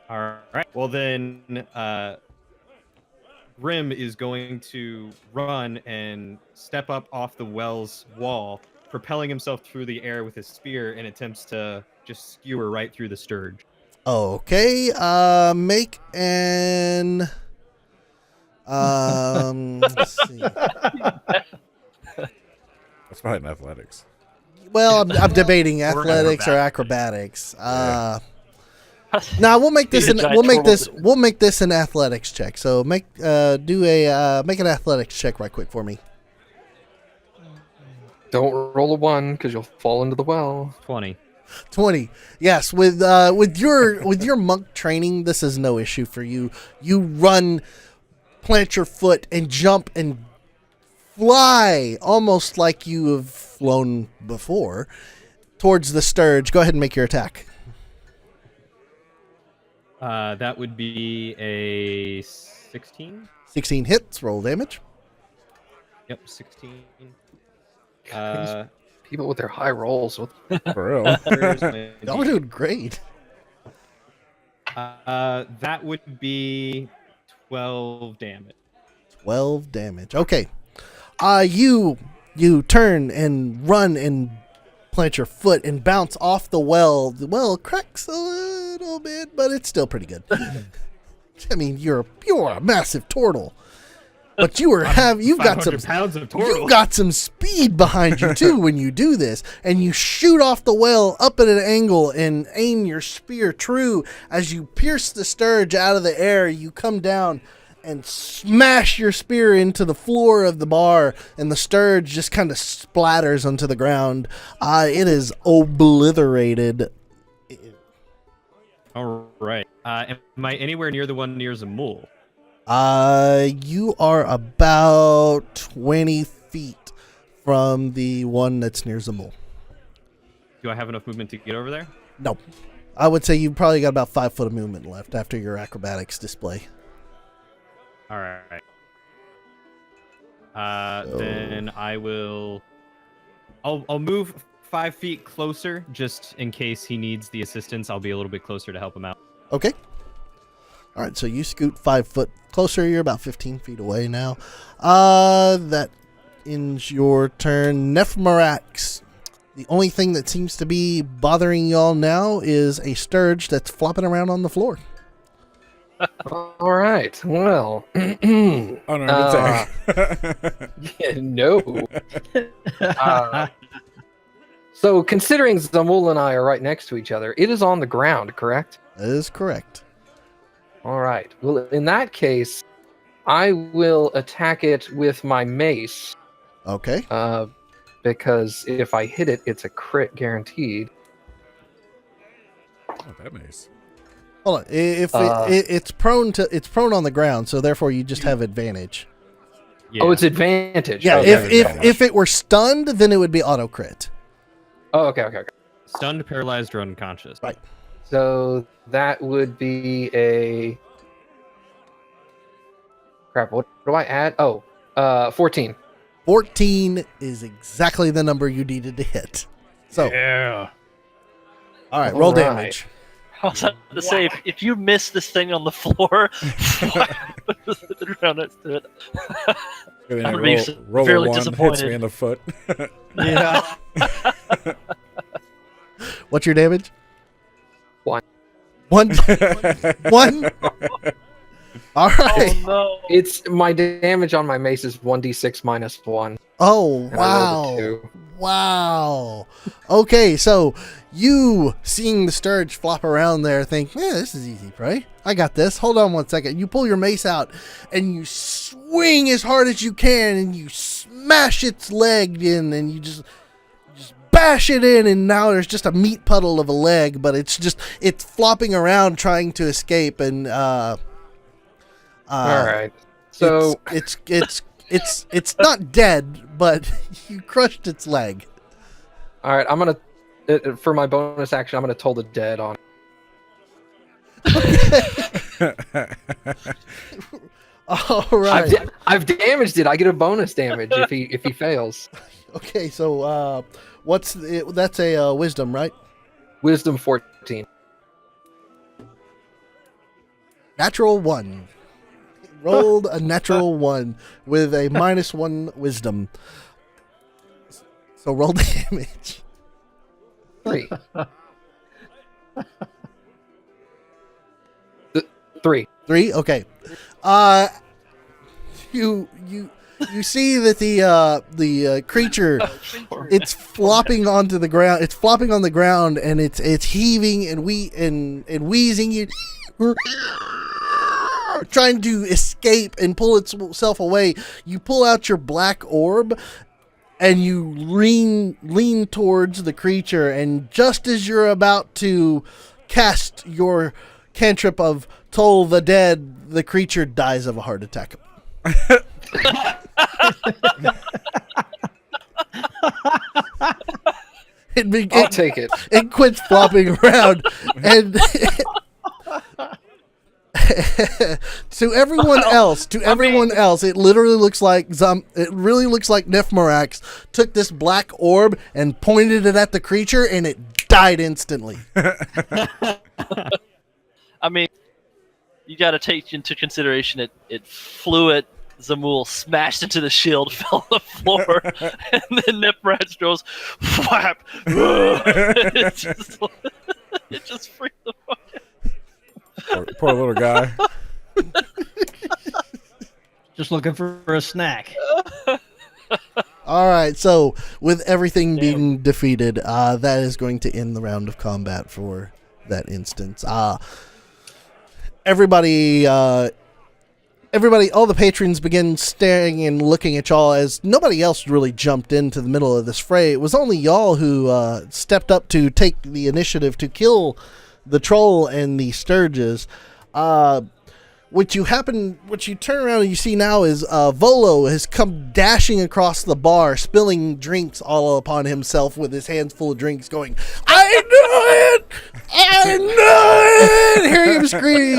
well. All right. Well, then Grim is going to run and step up off the well's wall, propelling himself through the air with his spear in attempts to just skewer right through the Sturge. Okay, make an let's see. That's probably in athletics. Well, I'm debating Or athletics or acrobatics. Now we'll make this Be a an giant we'll make turtle. this we'll make this an athletics check. So make make an athletics check right quick for me. Don't roll a 1 because you'll fall into the well. 20. 20. Yes, with your monk training, this is no issue for you. You run, plant your foot, and jump and fly almost like you have flown before towards the Sturge. Go ahead and make your attack. That would be a 16. 16 hits. Roll damage. Yep, 16. People with their high rolls. For real. Where's my Y'all are doing great. that would be 12 damage. 12 damage. Okay. You turn and run and plant your foot and bounce off the well. The well cracks a little bit, but it's still pretty good. I mean, you're a massive turtle, but you've got some 500 pounds of turtle. you've got some speed behind you too when you do this, and you shoot off the well up at an angle and aim your spear true as you pierce the Sturge out of the air. You come down and smash your spear into the floor of the bar, and the sturge just kind of splatters onto the ground. It is obliterated. All right. Am I anywhere near the one near Zamul? You are about 20 feet from the one that's near Zamul. Do I have enough movement to get over there? No. I would say you've probably got about 5 foot of movement left after your acrobatics display. All right. Then I will. I'll move 5 feet closer just in case he needs the assistance. I'll be a little bit closer to help him out. Okay. All right, so you scoot 5 foot closer. You're about 15 feet away now. That ends your turn. Nephmarax. The only thing that seems to be bothering y'all now is a sturge that's flopping around on the floor. All right. Well. Oh, no, Yeah, no. So, considering Zamul and I are right next to each other, it is on the ground, correct? That is correct. All right. Well, in that case, I will attack it with my mace. Okay. Because if I hit it, it's a crit guaranteed. Oh, that mace. Hold on. If it's prone on the ground, so therefore you just have advantage. Yeah. Oh, it's advantage. Yeah. Okay. If it were stunned, then it would be auto crit. Oh, okay. Stunned, paralyzed, or unconscious. Right. So that would be a... Crap, what do I add? Oh, 14. 14 is exactly the number you needed to hit. So, Yeah. all right, roll All right. damage. I was about to say, if you miss this thing on the floor, the ground next to it. And then I'm you really roll fairly a 1, hits disappointed. me in the foot. Yeah. What's your damage? 1. One. One. All right. Oh no. It's my damage on my mace is 1d6 minus 1. Oh, And I rolled a wow. 2. Wow. Okay, so you seeing the sturge flop around there think, this is easy, Prey. I got this. Hold on one second. You pull your mace out and you swing as hard as you can and you smash its leg in and you just bash it in, and now there's just a meat puddle of a leg, but it's flopping around trying to escape, and All right. So it's not dead, but you crushed its leg. all right, I'm going to for my bonus action, I'm going to toll the dead on. All right. I've damaged it. I get a bonus damage if he fails. Okay, so that's a wisdom, right? Wisdom 14. Natural 1. Rolled a natural 1 with a -1 wisdom. So roll damage. 3. 3. 3. Okay. You see that the creature, it's flopping onto the ground. It's flopping on the ground, and it's heaving and wheezing. You trying to escape and pull itself away. You pull out your black orb, and you lean towards the creature. And just as you're about to cast your cantrip of Toll the Dead, the creature dies of a heart attack. I'll take it. It quits flopping around, and to everyone else, it literally looks like Nephmarax took this black orb and pointed it at the creature, and it died instantly. I mean, you got to take into consideration it flew at Zamul, smashed into the shield, fell on the floor, and then Nephmarax goes flap. it just freaked the fuck out. Poor little guy. Just looking for a snack. All right, so with everything being defeated, that is going to end the round of combat for that instance. Everybody everybody, all the patrons begin staring and looking at y'all as nobody else really jumped into the middle of this fray. It was only y'all who stepped up to take the initiative to kill the troll and the sturges. What you turn around and you see now is Volo has come dashing across the bar, spilling drinks all upon himself with his hands full of drinks, going, "I knew it! I knew it!" Hearing him scream,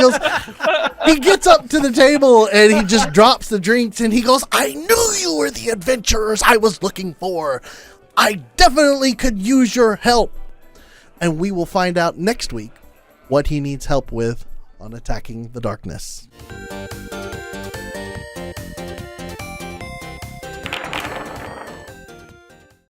he gets up to the table and he just drops the drinks and he goes, "I knew you were the adventurers I was looking for. I definitely could use your help." And we will find out next week what he needs help with on Attacking the Darkness.